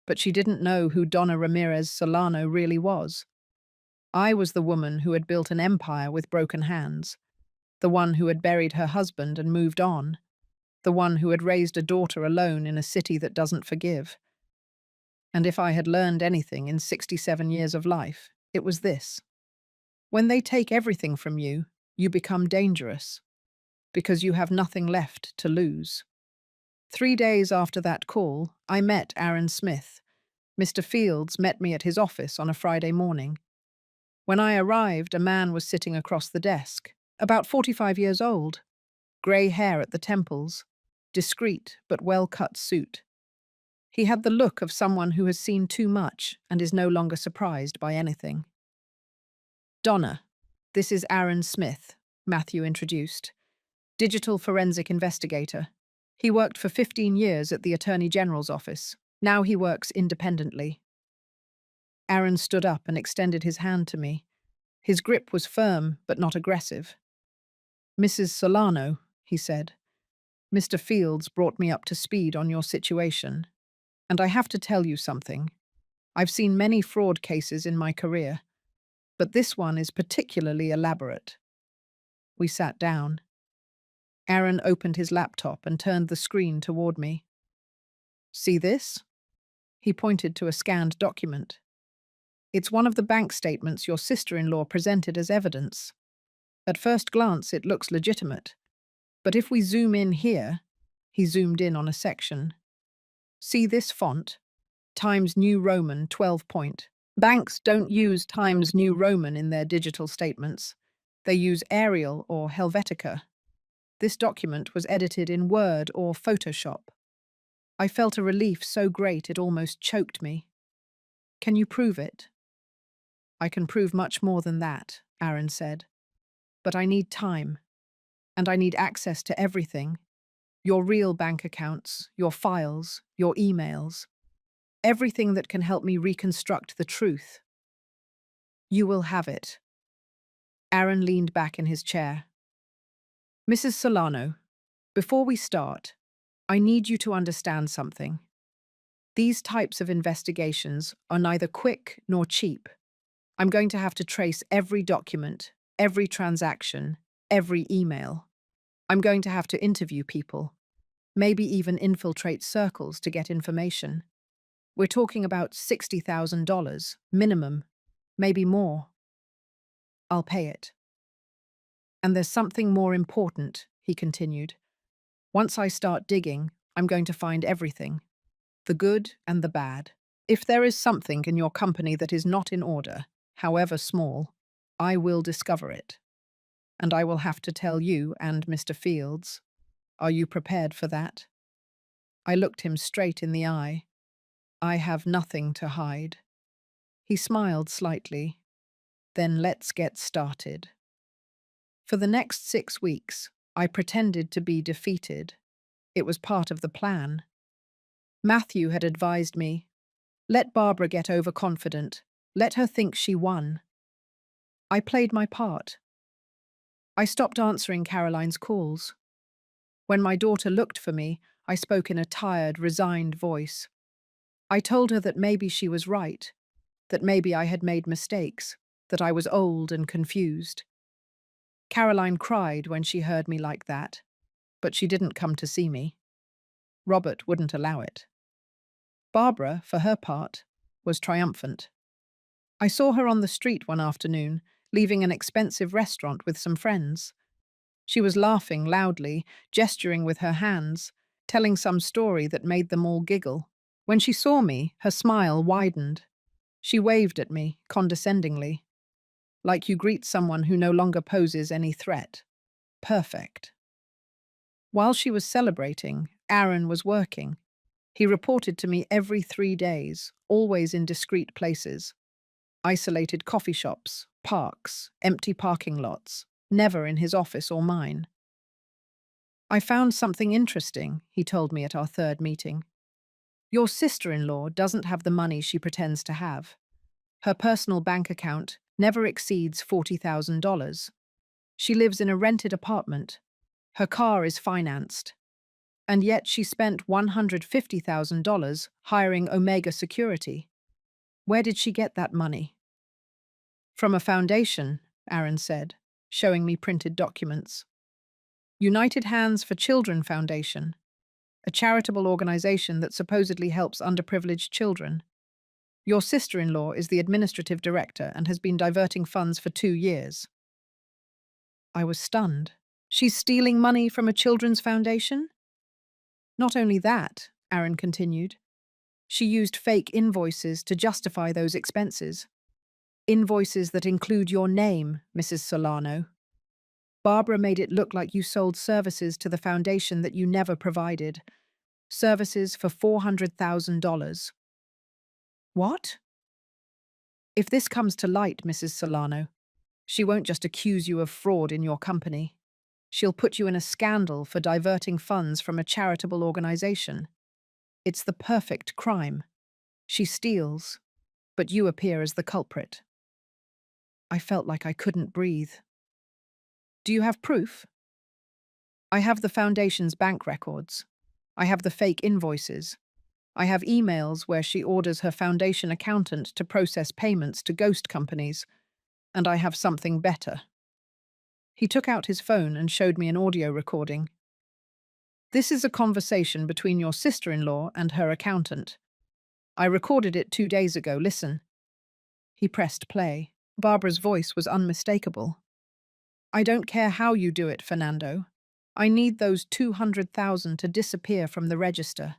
But she didn't know who Donna Ramirez Solano really was. I was the woman who had built an empire with broken hands, the one who had buried her husband and moved on, the one who had raised a daughter alone in a city that doesn't forgive. And if I had learned anything in 67 years of life, it was this. When they take everything from you, you become dangerous, because you have nothing left to lose. 3 days after that call, I met Aaron Smith. Mr. Fields met me at his office on a Friday morning. When I arrived, a man was sitting across the desk, about 45 years old, grey hair at the temples, discreet but well-cut suit. He had the look of someone who has seen too much and is no longer surprised by anything. "Donna, this is Aaron Smith," Matthew introduced. "Digital forensic investigator. He worked for 15 years at the Attorney General's office. Now he works independently." Aaron stood up and extended his hand to me. His grip was firm but not aggressive. "Mrs. Solano," he said, "Mr. Fields brought me up to speed on your situation. And I have to tell you something. I've seen many fraud cases in my career, but this one is particularly elaborate." We sat down. Aaron opened his laptop and turned the screen toward me. "See this?" He pointed to a scanned document. "It's one of the bank statements your sister-in-law presented as evidence. At first glance, it looks legitimate. But if we zoom in here," he zoomed in on a section. "See this font? Times New Roman 12 point. Banks don't use Times New Roman in their digital statements. They use Arial or Helvetica. This document was edited in Word or Photoshop. I felt a relief so great it almost choked me. Can you prove it?" "I can prove much more than that," Aaron said. "But I need time. And I need access to everything. Your real bank accounts, your files, your emails. Everything that can help me reconstruct the truth." "You will have it." Aaron leaned back in his chair. "Mrs. Solano, before we start, I need you to understand something. These types of investigations are neither quick nor cheap. I'm going to have to trace every document, every transaction, every email. I'm going to have to interview people, maybe even infiltrate circles to get information. We're talking about $60,000 minimum. maybe more. I'll pay it. And there's something more important, he continued. Once I start digging, I'm going to find everything, the good and the bad. If there is something in your company that is not in order, however small, I will discover it. And I will have to tell you and Mr. Fields. Are you prepared for that? I looked him straight in the eye. I have nothing to hide. He smiled slightly. Then let's get started. For the next 6 weeks, I pretended to be defeated. It was part of the plan. Matthew had advised me, let Barbara get overconfident. Let her think she won. I played my part. I stopped answering Caroline's calls. When my daughter looked for me, I spoke in a tired, resigned voice. I told her that maybe she was right, that maybe I had made mistakes, that I was old and confused. Caroline cried when she heard me like that, but she didn't come to see me. Robert wouldn't allow it. Barbara, for her part, was triumphant. I saw her on the street one afternoon, leaving an expensive restaurant with some friends. She was laughing loudly, gesturing with her hands, telling some story that made them all giggle. When she saw me, her smile widened. She waved at me, condescendingly, like you greet someone who no longer poses any threat. Perfect. While she was celebrating, Aaron was working. He reported to me every 3 days, always in discreet places. Isolated coffee shops, parks, empty parking lots, never in his office or mine. I found something interesting, he told me at our third meeting. Your sister-in-law doesn't have the money she pretends to have. Her personal bank account never exceeds $40,000. She lives in a rented apartment. Her car is financed. And yet she spent $150,000 hiring Omega Security. Where did she get that money? From a foundation, Aaron said, showing me printed documents. United Hands for Children Foundation, a charitable organization that supposedly helps underprivileged children. Your sister-in-law is the administrative director and has been diverting funds for 2 years. I was stunned. She's stealing money from a children's foundation? Not only that, Aaron continued. She used fake invoices to justify those expenses. Invoices that include your name, Mrs. Solano. Barbara made it look like you sold services to the foundation that you never provided. Services for $400,000. What? If this comes to light, Mrs. Solano, she won't just accuse you of fraud in your company. She'll put you in a scandal for diverting funds from a charitable organization. It's the perfect crime. She steals, but you appear as the culprit. I felt like I couldn't breathe. Do you have proof? I have the foundation's bank records. I have the fake invoices. I have emails where she orders her foundation accountant to process payments to ghost companies. And I have something better. He took out his phone and showed me an audio recording. This is a conversation between your sister-in-law and her accountant. I recorded it 2 days ago. Listen. He pressed play. Barbara's voice was unmistakable. I don't care how you do it, Fernando. I need those 200,000 to disappear from the register.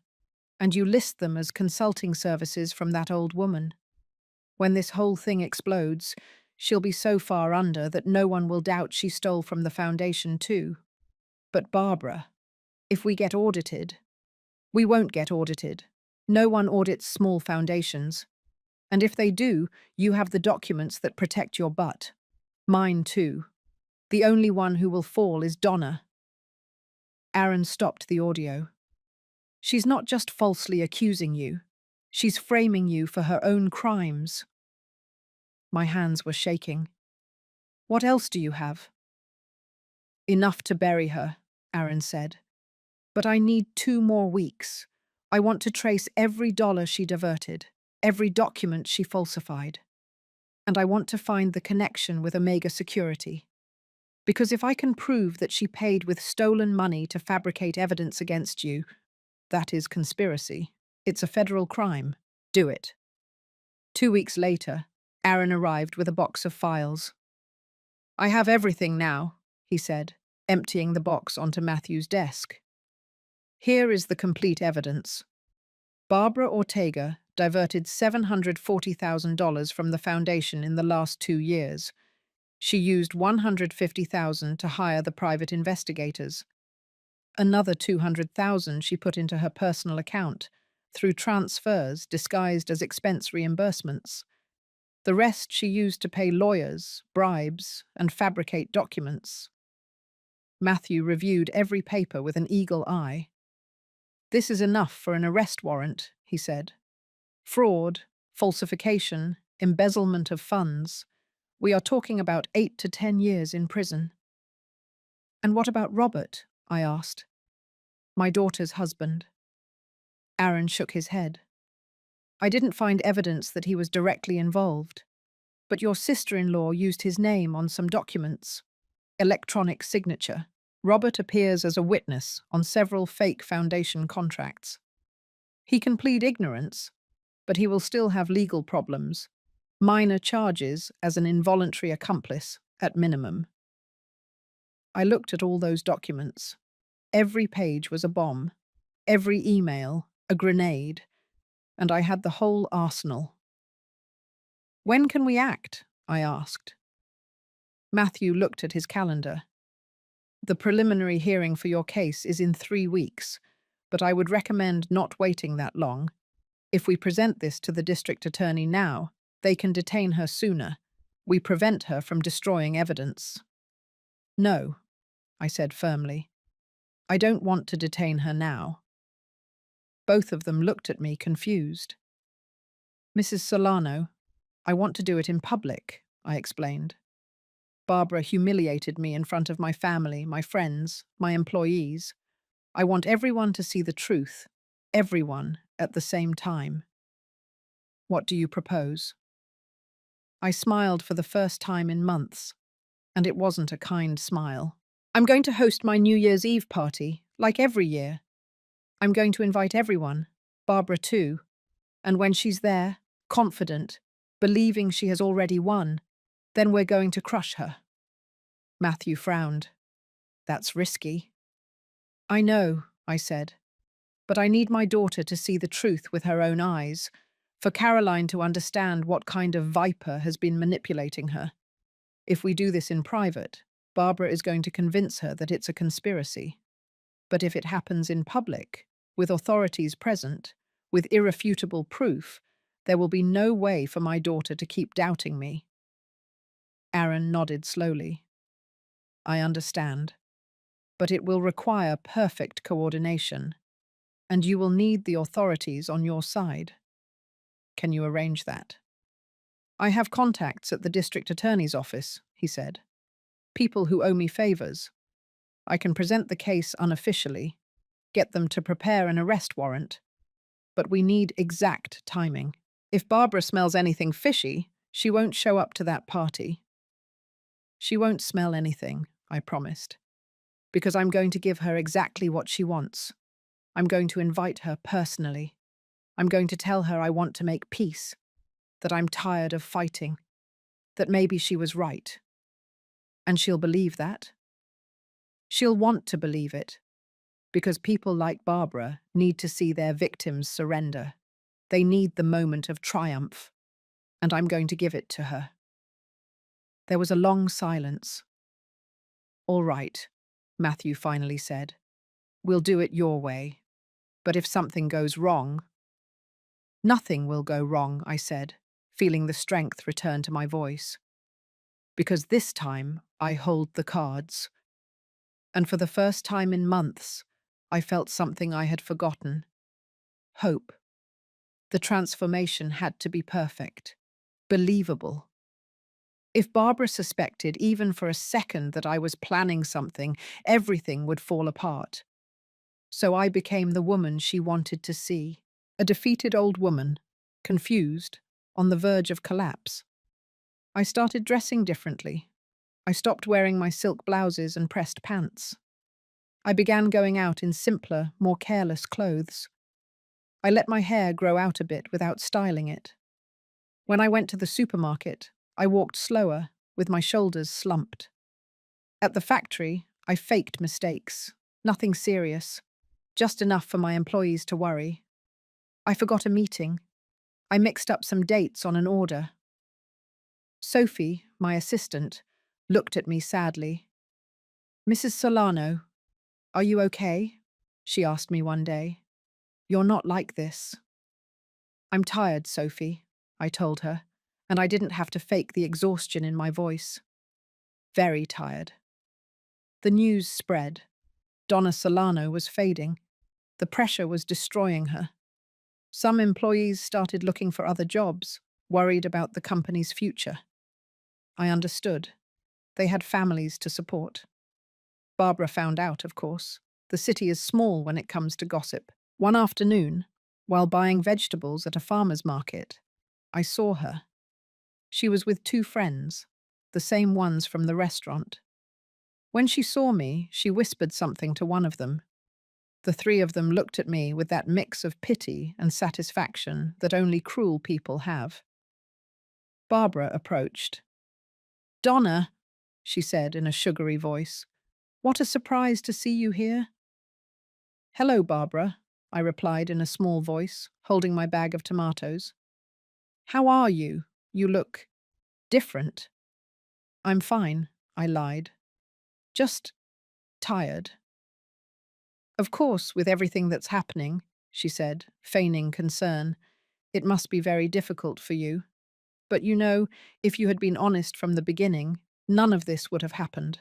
And you list them as consulting services from that old woman. When this whole thing explodes, she'll be so far under that no one will doubt she stole from the foundation too. But Barbara, if we get audited, we won't get audited. No one audits small foundations. And if they do, you have the documents that protect your butt. Mine too. The only one who will fall is Donna. Aaron stopped the audio. She's not just falsely accusing you. She's framing you for her own crimes. My hands were shaking. What else do you have? Enough to bury her, Aaron said. But I need 2 more weeks. I want to trace every dollar she diverted, every document she falsified. And I want to find the connection with Omega Security. Because if I can prove that she paid with stolen money to fabricate evidence against you, that is conspiracy. It's a federal crime. Do it. 2 weeks later, Aaron arrived with a box of files. I have everything now, he said, emptying the box onto Matthew's desk. Here is the complete evidence. Barbara Ortega diverted $740,000 from the foundation in the last 2 years. She used $150,000 to hire the private investigators. Another $200,000 she put into her personal account through transfers disguised as expense reimbursements. The rest she used to pay lawyers, bribes, and fabricate documents. Matthew reviewed every paper with an eagle eye. This is enough for an arrest warrant, he said. Fraud, falsification, embezzlement of funds. We are talking about 8 to 10 years in prison. And what about Robert? I asked. My daughter's husband. Aaron shook his head. I didn't find evidence that he was directly involved, but your sister-in-law used his name on some documents. Electronic signature. Robert appears as a witness on several fake foundation contracts. He can plead ignorance, but he will still have legal problems. Minor charges as an involuntary accomplice, at minimum. I looked at all those documents. Every page was a bomb, every email a grenade, and I had the whole arsenal. When can we act? I asked. Matthew looked at his calendar. The preliminary hearing for your case is in 3 weeks, but I would recommend not waiting that long. If we present this to the district attorney now, they can detain her sooner. We prevent her from destroying evidence. No, I said firmly. I don't want to detain her now. Both of them looked at me confused. Mrs. Solano, I want to do it in public, I explained. Barbara humiliated me in front of my family, my friends, my employees. I want everyone to see the truth, everyone at the same time. What do you propose? I smiled for the first time in months, and it wasn't a kind smile. I'm going to host my New Year's Eve party, like every year. I'm going to invite everyone, Barbara too, and when she's there, confident, believing she has already won, then we're going to crush her. Matthew frowned. That's risky. I know, I said, but I need my daughter to see the truth with her own eyes, for Caroline to understand what kind of viper has been manipulating her. If we do this in private, Barbara is going to convince her that it's a conspiracy. But if it happens in public, with authorities present, with irrefutable proof, there will be no way for my daughter to keep doubting me. Aaron nodded slowly. I understand. But it will require perfect coordination, and you will need the authorities on your side. Can you arrange that? I have contacts at the district attorney's office, he said. People who owe me favors. I can present the case unofficially, get them to prepare an arrest warrant, but we need exact timing. If Barbara smells anything fishy, she won't show up to that party. She won't smell anything, I promised, because I'm going to give her exactly what she wants. I'm going to invite her personally. I'm going to tell her I want to make peace, that I'm tired of fighting, that maybe she was right. And she'll believe that. She'll want to believe it, because people like Barbara need to see their victims surrender. They need the moment of triumph, and I'm going to give it to her. There was a long silence. All right, Matthew finally said. We'll do it your way. But if something goes wrong... Nothing will go wrong, I said, feeling the strength return to my voice. Because this time I hold the cards. And for the first time in months, I felt something I had forgotten. Hope. The transformation had to be perfect. Believable. If Barbara suspected even for a second that I was planning something, everything would fall apart. So I became the woman she wanted to see. A defeated old woman, confused, on the verge of collapse. I started dressing differently. I stopped wearing my silk blouses and pressed pants. I began going out in simpler, more careless clothes. I let my hair grow out a bit without styling it. When I went to the supermarket, I walked slower, with my shoulders slumped. At the factory, I faked mistakes. Nothing serious, just enough for my employees to worry. I forgot a meeting. I mixed up some dates on an order. Sophie, my assistant, looked at me sadly. "Mrs. Solano, are you okay?" she asked me one day. "You're not like this." "I'm tired, Sophie," I told her, and I didn't have to fake the exhaustion in my voice. Very tired. The news spread. Donna Solano was fading. The pressure was destroying her. Some employees started looking for other jobs, worried about the company's future. I understood. They had families to support. Barbara found out, of course. The city is small when it comes to gossip. One afternoon, while buying vegetables at a farmer's market, I saw her. She was with two friends, the same ones from the restaurant. When she saw me, she whispered something to one of them. The three of them looked at me with that mix of pity and satisfaction that only cruel people have. Barbara approached. "Donna," she said in a sugary voice, "what a surprise to see you here." "Hello, Barbara," I replied in a small voice, holding my bag of tomatoes. "How are you? You look different." "I'm fine," I lied. "Just tired." "Of course, with everything that's happening," she said, feigning concern, "it must be very difficult for you. But you know, if you had been honest from the beginning, none of this would have happened."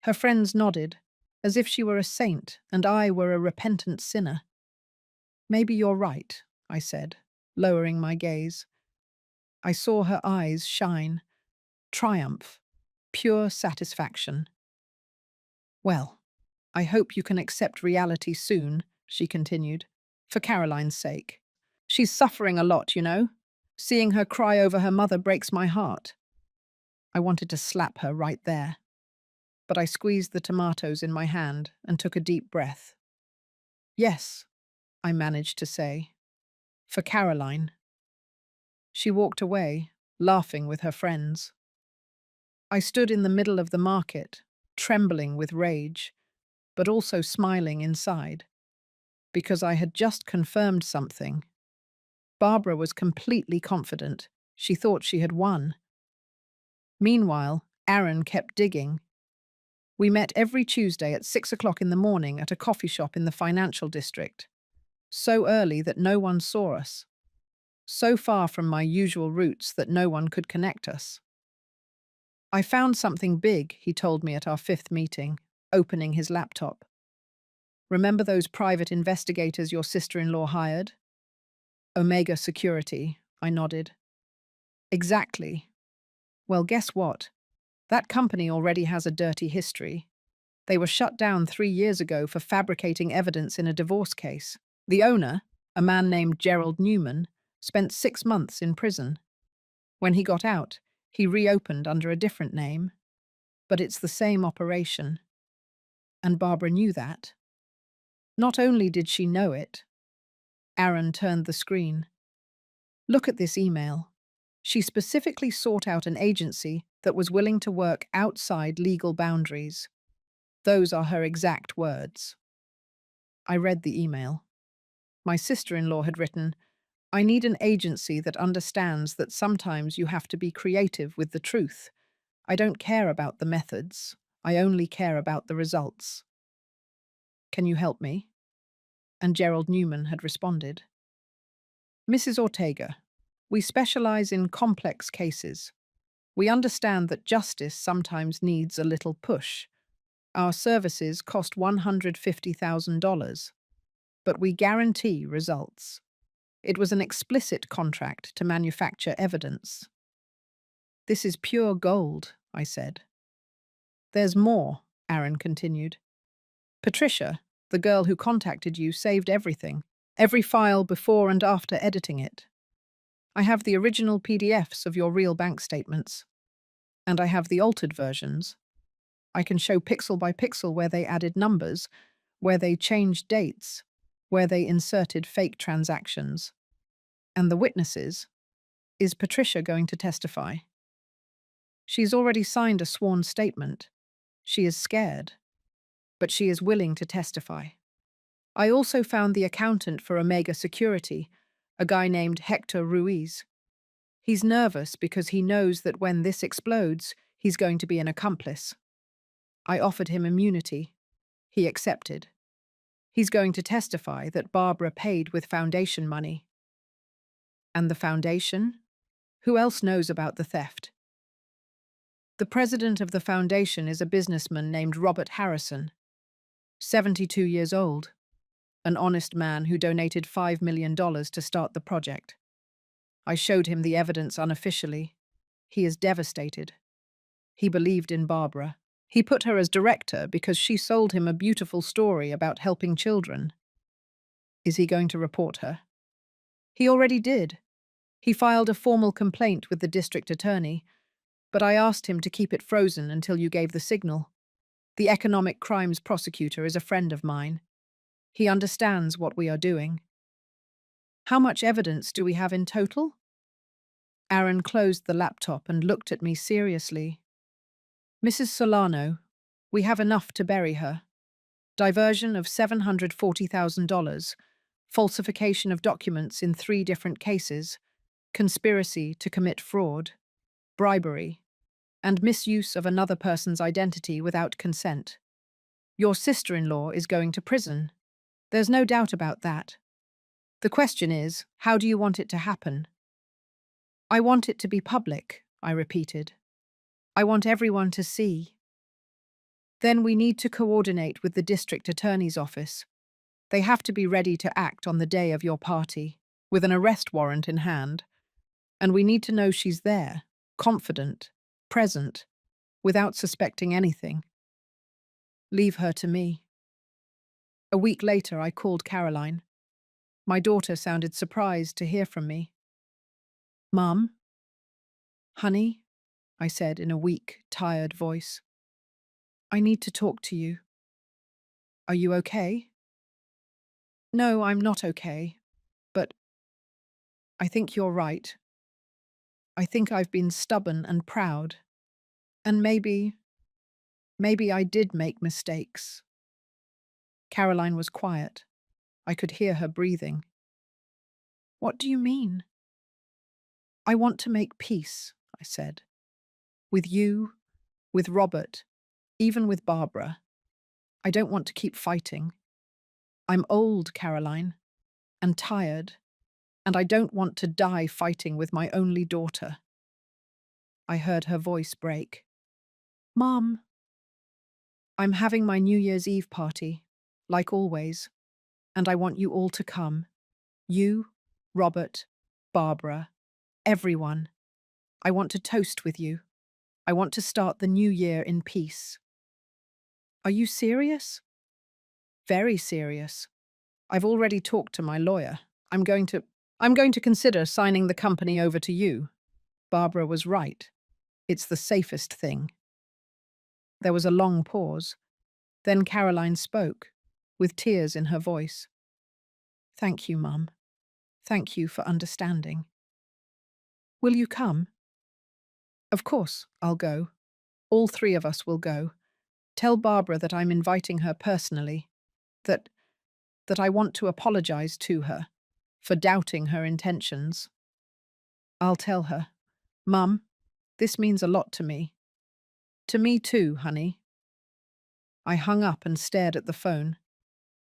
Her friends nodded, as if she were a saint and I were a repentant sinner. "Maybe you're right," I said, lowering my gaze. I saw her eyes shine. Triumph. Pure satisfaction. "Well, I hope you can accept reality soon," she continued, "for Caroline's sake. She's suffering a lot, you know. Seeing her cry over her mother breaks my heart." I wanted to slap her right there, but I squeezed the tomatoes in my hand and took a deep breath. "Yes," I managed to say, "for Caroline." She walked away, laughing with her friends. I stood in the middle of the market, trembling with rage, but also smiling inside, because I had just confirmed something. Barbara was completely confident. She thought she had won. Meanwhile, Aaron kept digging. We met every Tuesday at 6 o'clock in the morning at a coffee shop in the financial district. So early that no one saw us. So far from my usual routes that no one could connect us. "I found something big," he told me at our fifth meeting, opening his laptop. "Remember those private investigators your sister-in-law hired?" "Omega Security," I nodded. "Exactly. Well, guess what? That company already has a dirty history. They were shut down 3 years ago for fabricating evidence in a divorce case. The owner, a man named Gerald Newman, spent 6 months in prison. When he got out, he reopened under a different name. But it's the same operation. And Barbara knew that. Not only did she know it." Aaron turned the screen. "Look at this email. She specifically sought out an agency that was willing to work outside legal boundaries. Those are her exact words." I read the email. My sister-in-law had written, "I need an agency that understands that sometimes you have to be creative with the truth. I don't care about the methods. I only care about the results. Can you help me?" And Gerald Newman had responded, "Mrs. Ortega, we specialize in complex cases. We understand that justice sometimes needs a little push. Our services cost $150,000, but we guarantee results. It was an explicit contract to manufacture evidence." "This is pure gold," I said. "There's more," Aaron continued. "Patricia, the girl who contacted you, saved everything, every file before and after editing it. I have the original PDFs of your real bank statements, and I have the altered versions. I can show pixel by pixel where they added numbers, where they changed dates, where they inserted fake transactions. And the witnesses, Is Patricia going to testify? She's already signed a sworn statement. She is scared, but she is willing to testify. I also found the accountant for Omega Security, a guy named Hector Ruiz. He's nervous because he knows that when this explodes, he's going to be an accomplice. I offered him immunity. He accepted. He's going to testify that Barbara paid with foundation money. And the foundation? Who else knows about the theft? The president of the foundation is a businessman named Robert Harrison, 72 years old, an honest man who donated $5 million to start the project. I showed him the evidence unofficially. He is devastated. He believed in Barbara. He put her as director because she sold him a beautiful story about helping children. Is he going to report her? He already did. He filed a formal complaint with the district attorney, but I asked him to keep it frozen until you gave the signal. The economic crimes prosecutor is a friend of mine. He understands what we are doing. How much evidence do we have in total? Aaron closed the laptop and looked at me seriously. Mrs. Solano, we have enough to bury her. Diversion of $740,000, falsification of documents in 3 different cases, conspiracy to commit fraud, bribery, and misuse of another person's identity without consent. Your sister-in-law is going to prison. There's no doubt about that. The question is, how do you want it to happen? I want it to be public, I repeated. I want everyone to see. Then we need to coordinate with the district attorney's office. They have to be ready to act on the day of your party, with an arrest warrant in hand. And we need to know she's there, confident, present, without suspecting anything. Leave her to me. A week later, I called Caroline. My daughter sounded surprised to hear from me. Mum? Honey? I said in a weak, tired voice. I need to talk to you. Are you okay? No, I'm not okay, but I think you're right. I think I've been stubborn and proud, and maybe I did make mistakes. Caroline was quiet. I could hear her breathing. What do you mean? I want to make peace, I said. With you, with Robert, even with Barbara. I don't want to keep fighting. I'm old, Caroline, and tired, and I don't want to die fighting with my only daughter. I heard her voice break. Mom, I'm having my New Year's Eve party, like always, and I want you all to come. You, Robert, Barbara, everyone. I want to toast with you. I want to start the new year in peace. Are you serious? Very serious. I've already talked to my lawyer. I'm going to consider signing the company over to you. Barbara was right. It's the safest thing. There was a long pause. Then Caroline spoke, with tears in her voice. Thank you, Mum. Thank you for understanding. Will you come? Of course, I'll go. All 3 of us will go. Tell Barbara that I'm inviting her personally, that I want to apologize to her for doubting her intentions. I'll tell her. Mum, this means a lot to me. To me too, honey. I hung up and stared at the phone.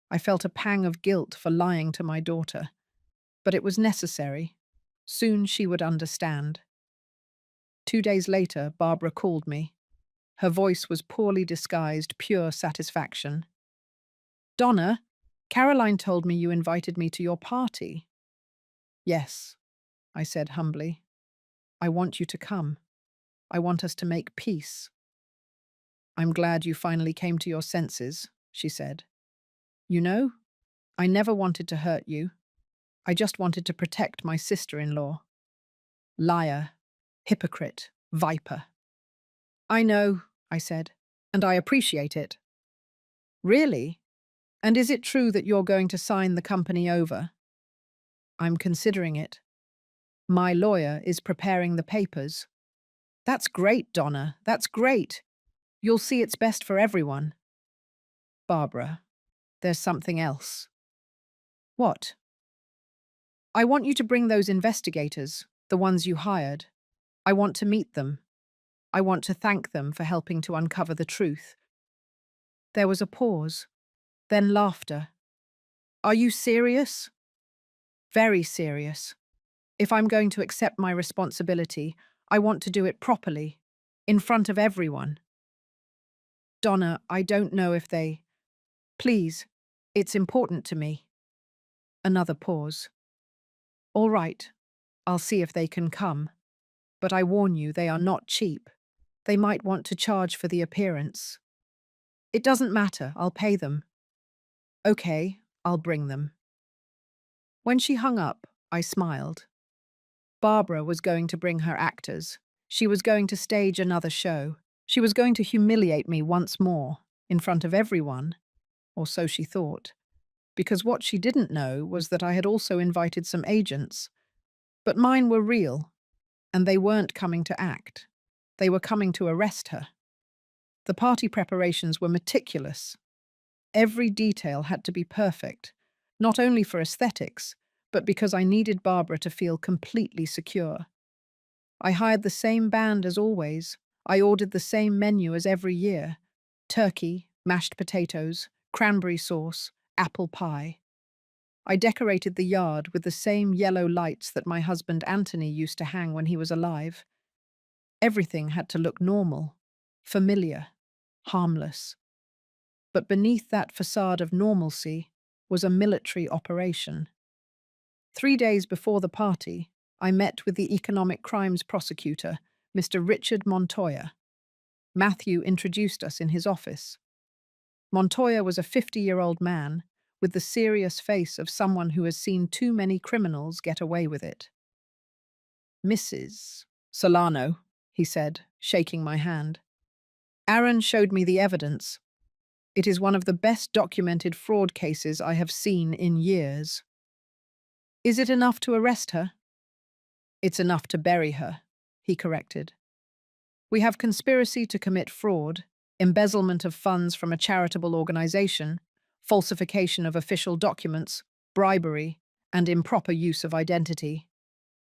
I felt a pang of guilt for lying to my daughter, but it was necessary. Soon she would understand. 2 days later, Barbara called me. Her voice was poorly disguised, pure satisfaction. Donna, Caroline told me you invited me to your party. Yes, I said humbly. I want you to come. I want us to make peace. I'm glad you finally came to your senses, she said. You know, I never wanted to hurt you. I just wanted to protect my sister-in-law. Liar, hypocrite, viper. I know, I said, and I appreciate it. Really? And is it true that you're going to sign the company over? I'm considering it. My lawyer is preparing the papers. That's great, Donna. That's great. You'll see it's best for everyone. Barbara, there's something else. What? I want you to bring those investigators, the ones you hired. I want to meet them. I want to thank them for helping to uncover the truth. There was a pause, then laughter. Are you serious? Very serious. If I'm going to accept my responsibility, I want to do it properly, in front of everyone. Donna, I don't know if they... Please, it's important to me. Another pause. All right, I'll see if they can come. But I warn you, they are not cheap. They might want to charge for the appearance. It doesn't matter, I'll pay them. Okay, I'll bring them. When she hung up, I smiled. Barbara was going to bring her actors. She was going to stage another show. She was going to humiliate me once more, in front of everyone, or so she thought, because what she didn't know was that I had also invited some agents. But mine were real, and they weren't coming to act. They were coming to arrest her. The party preparations were meticulous. Every detail had to be perfect, not only for aesthetics, but because I needed Barbara to feel completely secure. I hired the same band as always. I ordered the same menu as every year: turkey, mashed potatoes, cranberry sauce, apple pie. I decorated the yard with the same yellow lights that my husband Anthony used to hang when he was alive. Everything had to look normal, familiar, harmless. But beneath that facade of normalcy was a military operation. 3 days before the party, I met with the economic crimes prosecutor, Mr. Richard Montoya. Matthew introduced us in his office. Montoya was a 50-year-old man with the serious face of someone who has seen too many criminals get away with it. Mrs. Solano, he said, shaking my hand. Aaron showed me the evidence. It is one of the best documented fraud cases I have seen in years. Is it enough to arrest her? It's enough to bury her, he corrected. We have conspiracy to commit fraud, embezzlement of funds from a charitable organization, falsification of official documents, bribery, and improper use of identity.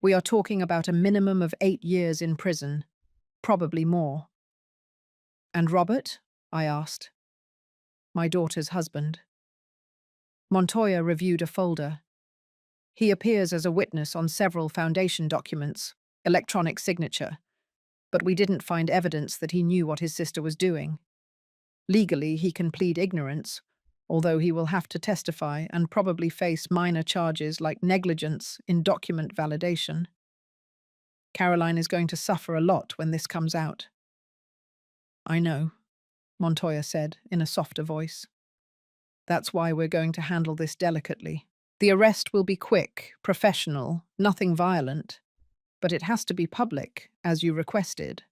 We are talking about a minimum of 8 years in prison, probably more. And Robert? I asked. My daughter's husband. Montoya reviewed a folder. He appears as a witness on several foundation documents, electronic signature, but we didn't find evidence that he knew what his sister was doing. Legally, he can plead ignorance, although he will have to testify and probably face minor charges like negligence in document validation. Caroline is going to suffer a lot when this comes out. I know, Montoya said in a softer voice. That's why we're going to handle this delicately. The arrest will be quick, professional, nothing violent, but it has to be public, as you requested.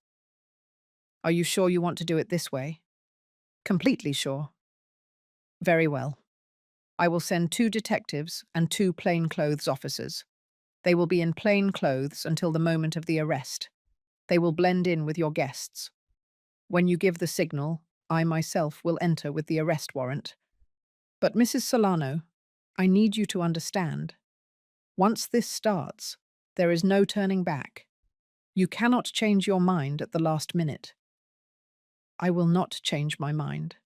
Are you sure you want to do it this way? Completely sure. Very well. I will send 2 detectives and 2 plainclothes officers. They will be in plain clothes until the moment of the arrest. They will blend in with your guests. When you give the signal, I myself will enter with the arrest warrant. But Mrs. Solano, I need you to understand. Once this starts, there is no turning back. You cannot change your mind at the last minute. I will not change my mind.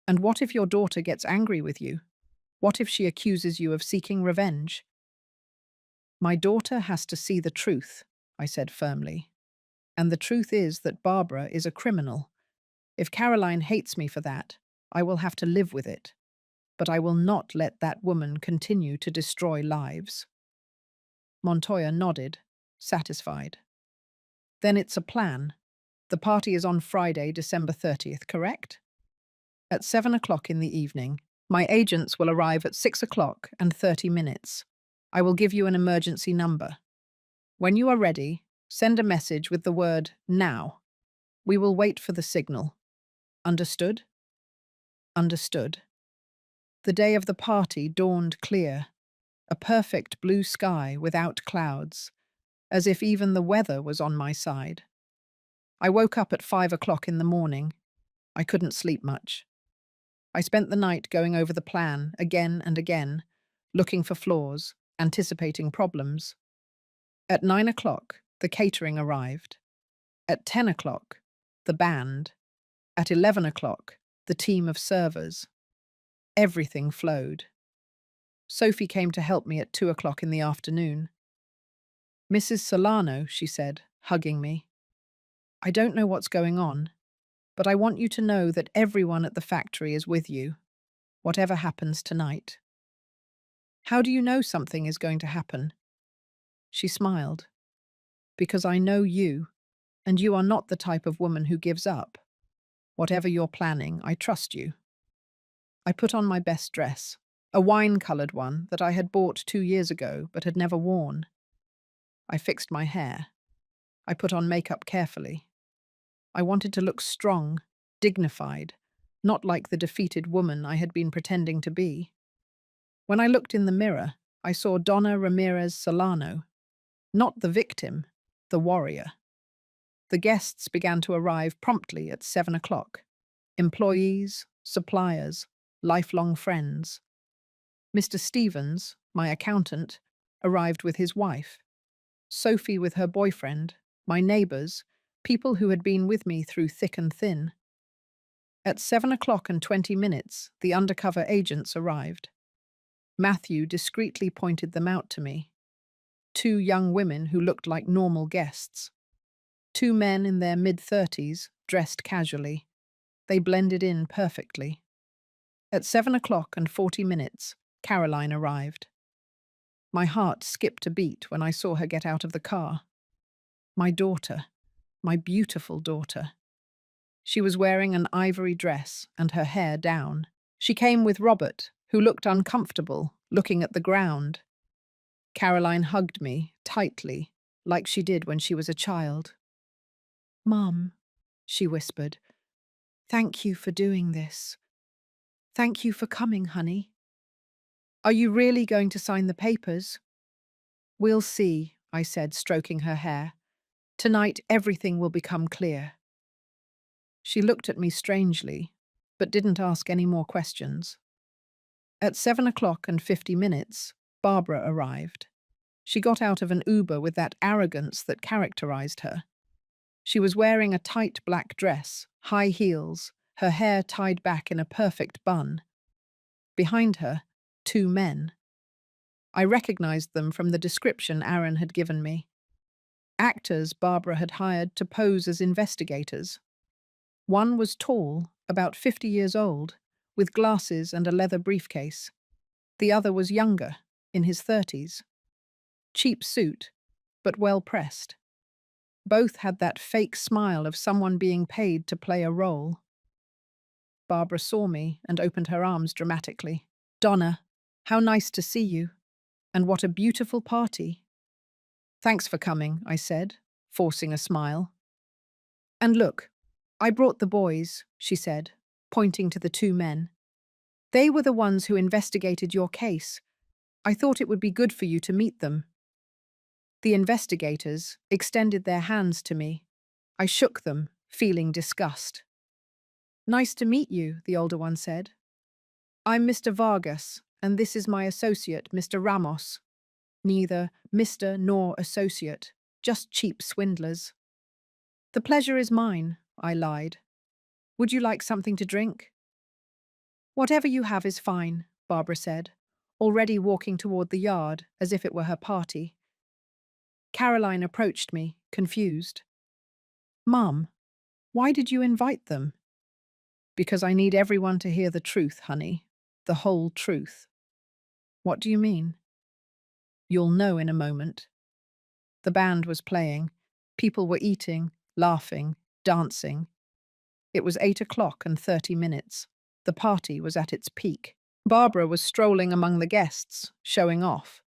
And what if your daughter gets angry with you? What if she accuses you of seeking revenge? My daughter has to see the truth, I said firmly. And the truth is that Barbara is a criminal. If Caroline hates me for that, I will have to live with it. But I will not let that woman continue to destroy lives. Montoya nodded, satisfied. Then it's a plan. The party is on Friday, December 30th, correct? At 7 o'clock in the evening, my agents will arrive at 6 o'clock and 30 minutes. I will give you an emergency number. When you are ready, send a message with the word "now." We will wait for the signal. Understood? Understood. The day of the party dawned clear. a perfect blue sky without clouds, as if even the weather was on my side. I woke up at 5 o'clock in the morning. I couldn't sleep much. I spent the night going over the plan again and again, looking for flaws, anticipating problems. At 9 o'clock, the catering arrived. At 10 o'clock, the band. At 11 o'clock, the team of servers. Everything flowed. Sophie came to help me at 2 o'clock in the afternoon. "Mrs. Solano," she said, hugging me, "I don't know what's going on, but I want you to know that everyone at the factory is with you, whatever happens tonight." "How do you know something is going to happen?" She smiled. "Because I know you, and you are not the type of woman who gives up. Whatever you're planning, I trust you." I put on my best dress, a wine-coloured one that I had bought 2 years ago but had never worn. I fixed my hair. I put on makeup carefully. I wanted to look strong, dignified, not like the defeated woman I had been pretending to be. When I looked in the mirror, I saw Donna Ramirez Solano, not the victim, the warrior. The guests began to arrive promptly at 7 o'clock. Employees, suppliers, lifelong friends. Mr. Stevens, my accountant, arrived with his wife. Sophie with her boyfriend, my neighbours, people who had been with me through thick and thin. At 7 o'clock and 20 minutes, the undercover agents arrived. Matthew discreetly pointed them out to me. 2 young women who looked like normal guests. 2 men in their mid-30s, dressed casually. They blended in perfectly. At 7 o'clock and 40 minutes, Caroline arrived. My heart skipped a beat when I saw her get out of the car. My daughter, my beautiful daughter. She was wearing an ivory dress and her hair down. She came with Robert, who looked uncomfortable, looking at the ground. Caroline hugged me, tightly, like she did when she was a child. "Mum," she whispered, "thank you for doing this. Thank you for coming, honey." "Are you really going to sign the papers?" "We'll see," I said, stroking her hair. "Tonight everything will become clear." She looked at me strangely, but didn't ask any more questions. At 7 o'clock and 50 minutes, Barbara arrived. She got out of an Uber with that arrogance that characterized her. She was wearing a tight black dress, high heels, her hair tied back in a perfect bun. Behind her, 2 men. I recognized them from the description Aaron had given me. Actors Barbara had hired to pose as investigators. One was tall, about 50 years old, with glasses and a leather briefcase. The other was younger, in his 30s. Cheap suit, but well pressed. Both had that fake smile of someone being paid to play a role. Barbara saw me and opened her arms dramatically. "Donna, how nice to see you. And what a beautiful party." "Thanks for coming," I said, forcing a smile. "And look, I brought the boys," she said, pointing to the 2 men. "They were the ones who investigated your case. I thought it would be good for you to meet them." The investigators extended their hands to me. I shook them, feeling disgust. "Nice to meet you," the older one said. "I'm Mr. Vargas, and this is my associate, Mr. Ramos." "Neither Mr. nor associate, just cheap swindlers." "The pleasure is mine," I lied. "Would you like something to drink?" "Whatever you have is fine," Barbara said, already walking toward the yard as if it were her party. Caroline approached me, confused. "Mum, why did you invite them?" "Because I need everyone to hear the truth, honey. The whole truth." "What do you mean?" "You'll know in a moment." The band was playing. People were eating, laughing, dancing. It was 8 o'clock and 30 minutes. The party was at its peak. Barbara was strolling among the guests, showing off.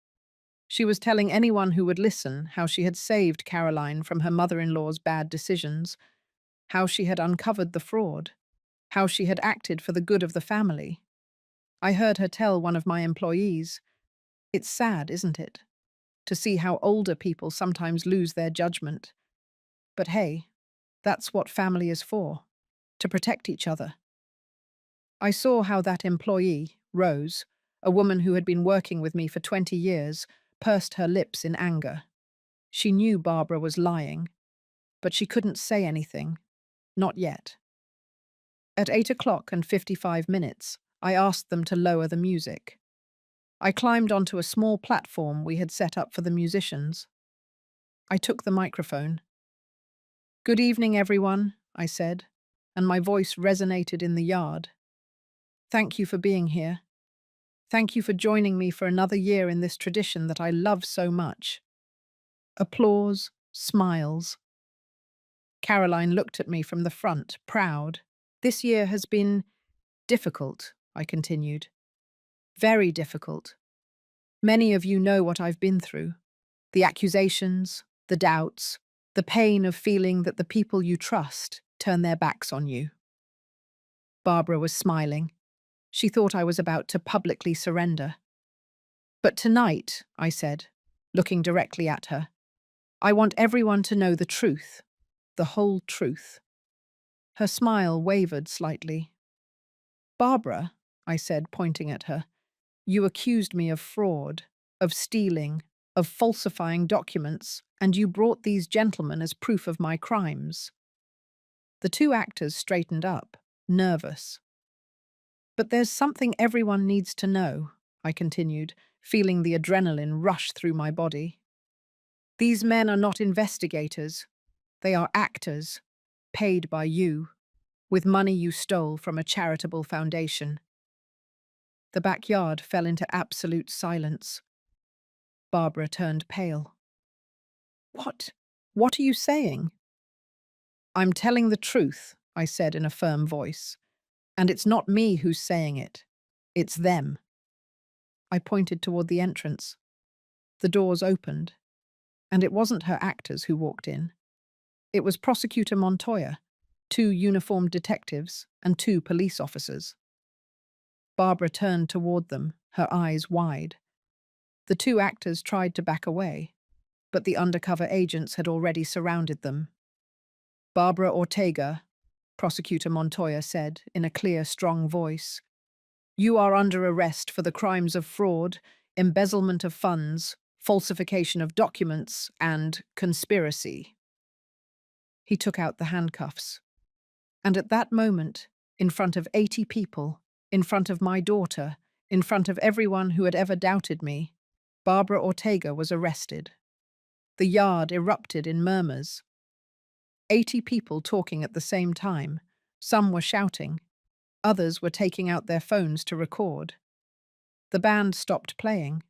She was telling anyone who would listen how she had saved Caroline from her mother-in-law's bad decisions, how she had uncovered the fraud, how she had acted for the good of the family. I heard her tell one of my employees, It's sad, isn't it, to see how older people sometimes lose their judgment. But hey, that's what family is for, to protect each other. I saw how that employee, Rose, a woman who had been working with me for 20 years, pursed her lips in anger. She knew Barbara was lying, but she couldn't say anything. Not yet. At 8 o'clock and 55 minutes, I asked them to lower the music. I climbed onto a small platform we had set up for the musicians. I took the microphone. "Good evening, everyone," I said, and my voice resonated in the yard. "Thank you for being here. Thank you for joining me for another year in this tradition that I love so much." Applause, smiles. Caroline looked at me from the front, proud. "This year has been difficult," I continued. "Very difficult. Many of you know what I've been through. The accusations, the doubts, the pain of feeling that the people you trust turn their backs on you." Barbara was smiling. She thought I was about to publicly surrender. "But tonight," I said, looking directly at her, "I want everyone to know the truth, the whole truth." Her smile wavered slightly. "Barbara," I said, pointing at her, "you accused me of fraud, of stealing, of falsifying documents, and you brought these gentlemen as proof of my crimes." The two actors straightened up, nervous. "But there's something everyone needs to know," I continued, feeling the adrenaline rush through my body. "These men are not investigators. They are actors, paid by you, with money you stole from a charitable foundation." The backyard fell into absolute silence. Barbara turned pale. "What? What are you saying?" "I'm telling the truth," I said in a firm voice. "And it's not me who's saying it. It's them." I pointed toward the entrance. The doors opened, and it wasn't her actors who walked in. It was Prosecutor Montoya, two uniformed detectives, and two police officers. Barbara turned toward them, her eyes wide. The two actors tried to back away, but the undercover agents had already surrounded them. "Barbara Ortega," Prosecutor Montoya said in a clear, strong voice, "you are under arrest for the crimes of fraud, embezzlement of funds, falsification of documents, and conspiracy." He took out the handcuffs. And at that moment, in front of 80 people, in front of my daughter, in front of everyone who had ever doubted me, Barbara Ortega was arrested. The yard erupted in murmurs. 80 people talking at the same time. Some were shouting. Others were taking out their phones to record. The band stopped playing.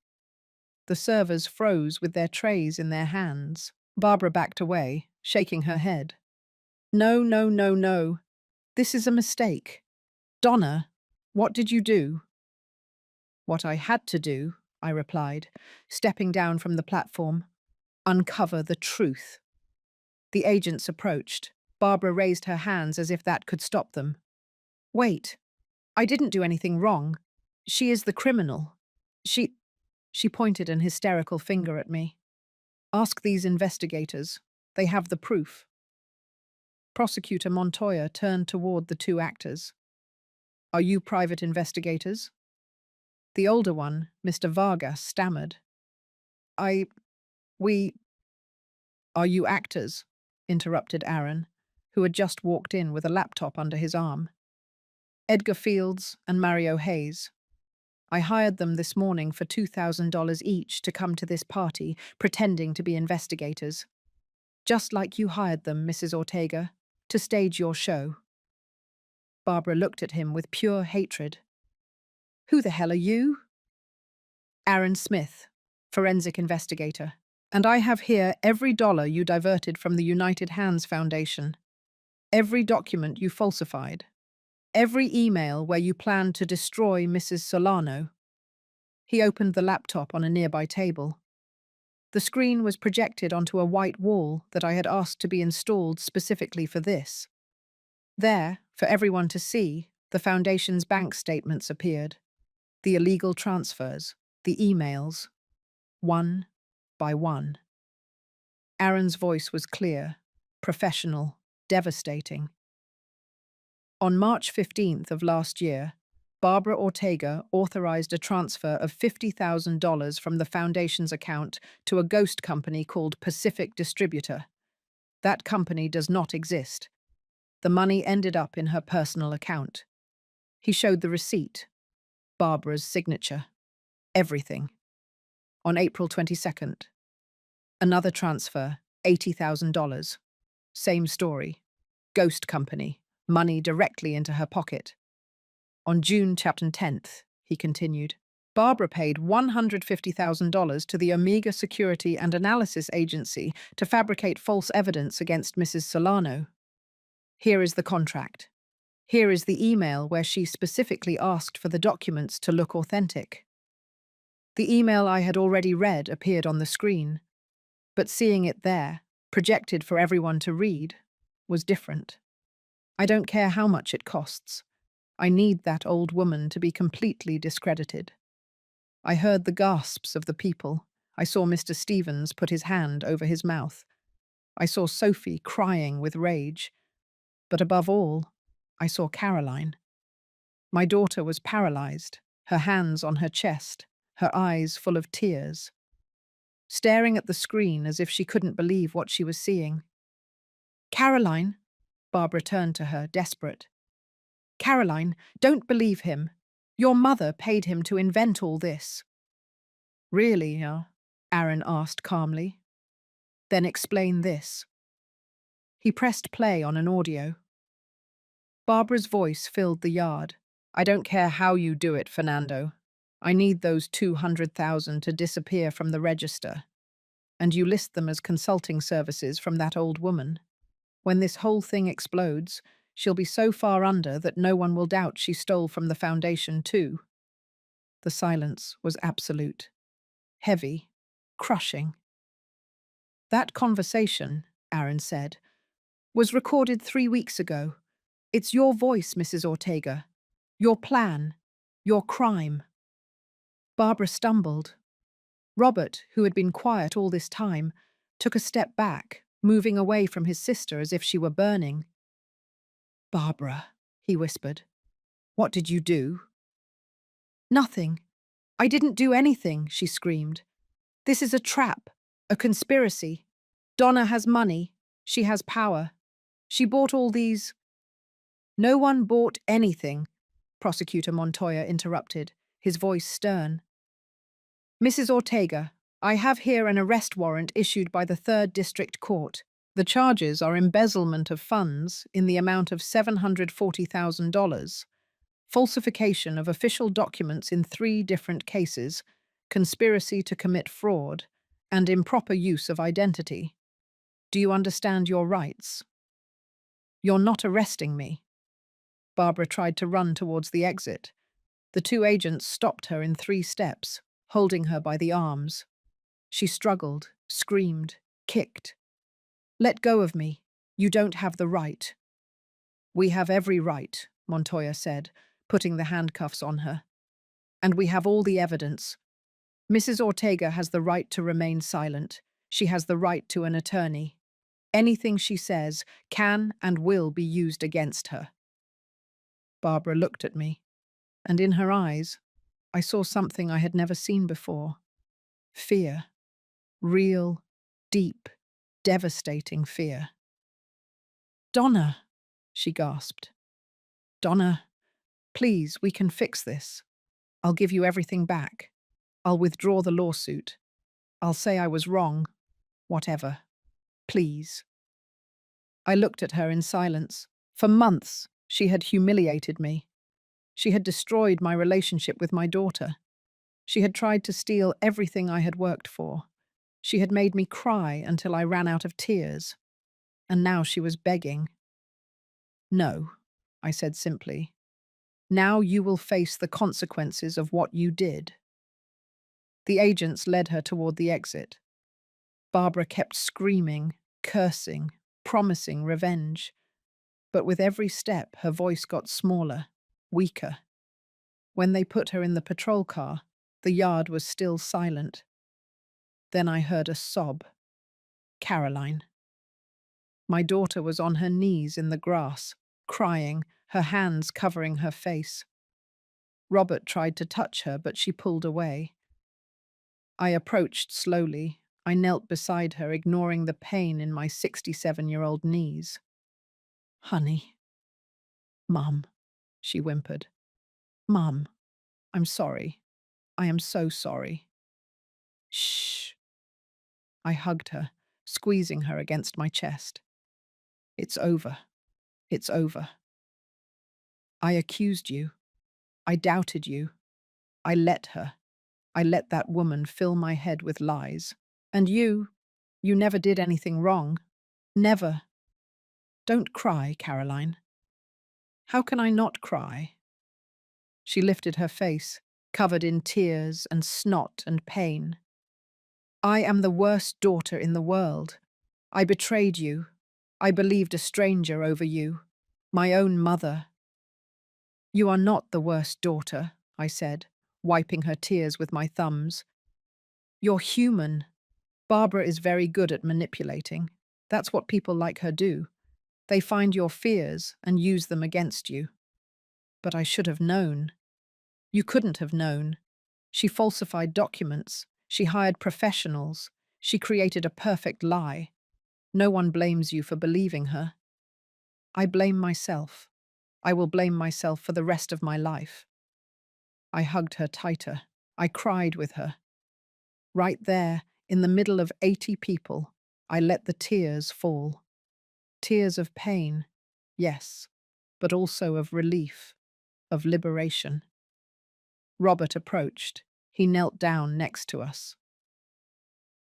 The servers froze with their trays in their hands. Barbara backed away, shaking her head. "No, no, no, no. This is a mistake. Donna, what did you do?" "What I had to do," I replied, stepping down from the platform. "Uncover the truth." The agents approached. Barbara raised her hands as if that could stop them. "Wait. I didn't do anything wrong. She is the criminal. She—" She pointed an hysterical finger at me. "Ask these investigators. They have the proof." Prosecutor Montoya turned toward the two actors. "Are you private investigators?" The older one, Mr. Vargas, stammered. "I... we..." "Are you actors?" interrupted Aaron, who had just walked in with a laptop under his arm. "Edgar Fields and Mario Hayes. I hired them this morning for $2,000 each to come to this party, pretending to be investigators. Just like you hired them, Mrs. Ortega, to stage your show." Barbara looked at him with pure hatred. "Who the hell are you?" "Aaron Smith, forensic investigator. And I have here every dollar you diverted from the United Hands Foundation. Every document you falsified. Every email where you planned to destroy Mrs. Solano." He opened the laptop on a nearby table. The screen was projected onto a white wall that I had asked to be installed specifically for this. There, for everyone to see, the Foundation's bank statements appeared. The illegal transfers, The emails, one by one. Aaron's voice was clear, professional, devastating. On March 15th of last year, Barbara Ortega authorized a transfer of $50,000 from the foundation's account to a ghost company called Pacific Distributor. That company does not exist. The money ended up in her personal account. He showed the receipt, Barbara's signature, everything. On April 22nd, another transfer, $80,000. Same story. Ghost company, money directly into her pocket. On June 10th, he continued, Barbara paid $150,000 to the Omega Security and Analysis Agency to fabricate false evidence against Mrs. Solano. Here is the contract. Here is the email where she specifically asked for the documents to look authentic. The email I had already read appeared on the screen, but seeing it there, projected for everyone to read, was different. I don't care how much it costs. I need that old woman to be completely discredited. I heard the gasps of the people. I saw Mr. Stevens put his hand over his mouth. I saw Sophie crying with rage. But above all, I saw Caroline. My daughter was paralyzed, her hands on her chest, her eyes full of tears, staring at the screen as if she couldn't believe what she was seeing. Caroline, Barbara turned to her, desperate. Caroline, don't believe him. Your mother paid him to invent all this. Really, Aaron asked calmly. Then explain this. He pressed play on an audio. Barbara's voice filled the yard. I don't care how you do it, Fernando. I need those 200,000 to disappear from the register. And you list them as consulting services from that old woman. When this whole thing explodes, she'll be so far under that no one will doubt she stole from the foundation too. The silence was absolute. Heavy. Crushing. That conversation, Aaron said, was recorded 3 weeks ago. It's your voice, Mrs. Ortega. Your plan. Your crime. Barbara stumbled. Robert, who had been quiet all this time, took a step back, moving away from his sister as if she were burning. Barbara, he whispered. What did you do? Nothing. I didn't do anything, she screamed. This is a trap, a conspiracy. Donna has money. She has power. She bought all these. No one bought anything, Prosecutor Montoya interrupted, his voice stern. Mrs. Ortega, I have here an arrest warrant issued by the 3rd District Court. The charges are embezzlement of funds in the amount of $740,000, falsification of official documents in 3 different cases, conspiracy to commit fraud, and improper use of identity. Do you understand your rights? You're not arresting me. Barbara tried to run towards the exit. The 2 agents stopped her in 3 steps, holding her by the arms. She struggled, screamed, kicked. Let go of me. You don't have the right. We have every right, Montoya said, putting the handcuffs on her. And we have all the evidence. Mrs. Ortega has the right to remain silent. She has the right to an attorney. Anything she says can and will be used against her. Barbara looked at me, and in her eyes, I saw something I had never seen before. Fear. Real, deep, devastating fear. Donna, she gasped. Donna, please, we can fix this. I'll give you everything back. I'll withdraw the lawsuit. I'll say I was wrong. Whatever. Please. I looked at her in silence. For months, she had humiliated me. She had destroyed my relationship with my daughter. She had tried to steal everything I had worked for. She had made me cry until I ran out of tears. And now she was begging. No, I said simply. Now you will face the consequences of what you did. The agents led her toward the exit. Barbara kept screaming, cursing, promising revenge. But with every step, her voice got smaller, weaker. When they put her in the patrol car, The yard was still silent. Then I heard a sob. Caroline. My daughter was on her knees in the grass, crying, her hands covering her face. Robert tried to touch her, but she pulled away. I approached slowly. I knelt beside her, ignoring the pain in my 67-year-old knees. Honey. Mum, she whimpered. Mum, I'm sorry. I am so sorry. Shh. I hugged her, squeezing her against my chest. It's over. It's over. I accused you. I doubted you. I let her. I let that woman fill my head with lies. And you never did anything wrong. Never. Don't cry, Caroline. How can I not cry? She lifted her face, covered in tears and snot and pain. I am the worst daughter in the world. I betrayed you. I believed a stranger over you. My own mother. You are not the worst daughter, I said, wiping her tears with my thumbs. You're human. Barbara is very good at manipulating. That's what people like her do. They find your fears and use them against you. But I should have known. You couldn't have known. She falsified documents. She hired professionals. She created a perfect lie. No one blames you for believing her. I blame myself. I will blame myself for the rest of my life. I hugged her tighter. I cried with her. Right there, in the middle of 80 people, I let the tears fall. Tears of pain, yes, but also of relief, of liberation. Robert approached. He knelt down next to us.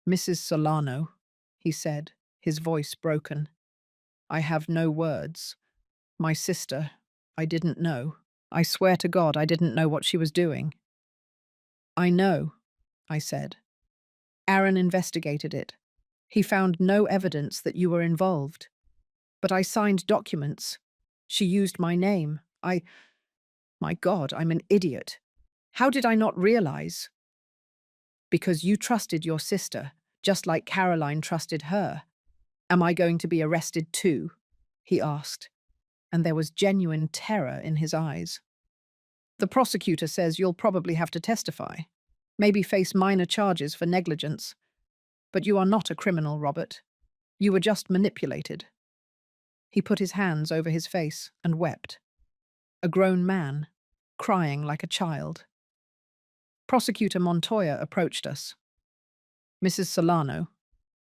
Mrs. Solano, he said, his voice broken. I have no words. My sister, I didn't know. I swear to God I didn't know what she was doing. I know, I said. Aaron investigated it. He found no evidence that you were involved. But I signed documents. She used my name. My God, I'm an idiot. How did I not realize? Because you trusted your sister, just like Caroline trusted her. Am I going to be arrested too? He asked, and there was genuine terror in his eyes. The prosecutor says you'll probably have to testify, maybe face minor charges for negligence. But you are not a criminal, Robert. You were just manipulated. He put his hands over his face and wept. A grown man, crying like a child. Prosecutor Montoya approached us. Mrs. Solano,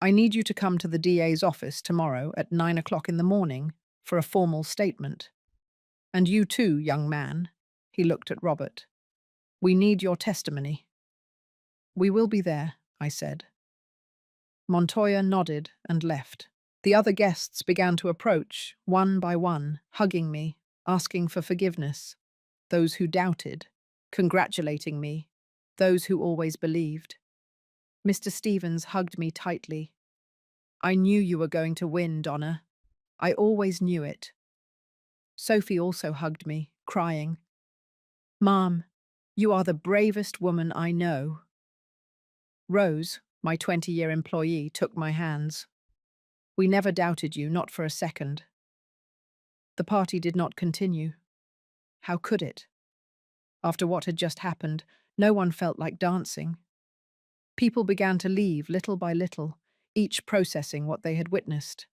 I need you to come to the DA's office tomorrow at 9 o'clock in the morning for a formal statement. And you too, young man, he looked at Robert. We need your testimony. We will be there, I said. Montoya nodded and left. The other guests began to approach, one by one, hugging me, asking for forgiveness. Those who doubted, congratulating me, those who always believed. Mr. Stevens hugged me tightly. I knew you were going to win, Donna. I always knew it. Sophie also hugged me, crying. Mom, you are the bravest woman I know. Rose, my 20-year employee, took my hands. We never doubted you, not for a second. The party did not continue. How could it? After what had just happened, no one felt like dancing. People began to leave little by little, each processing what they had witnessed.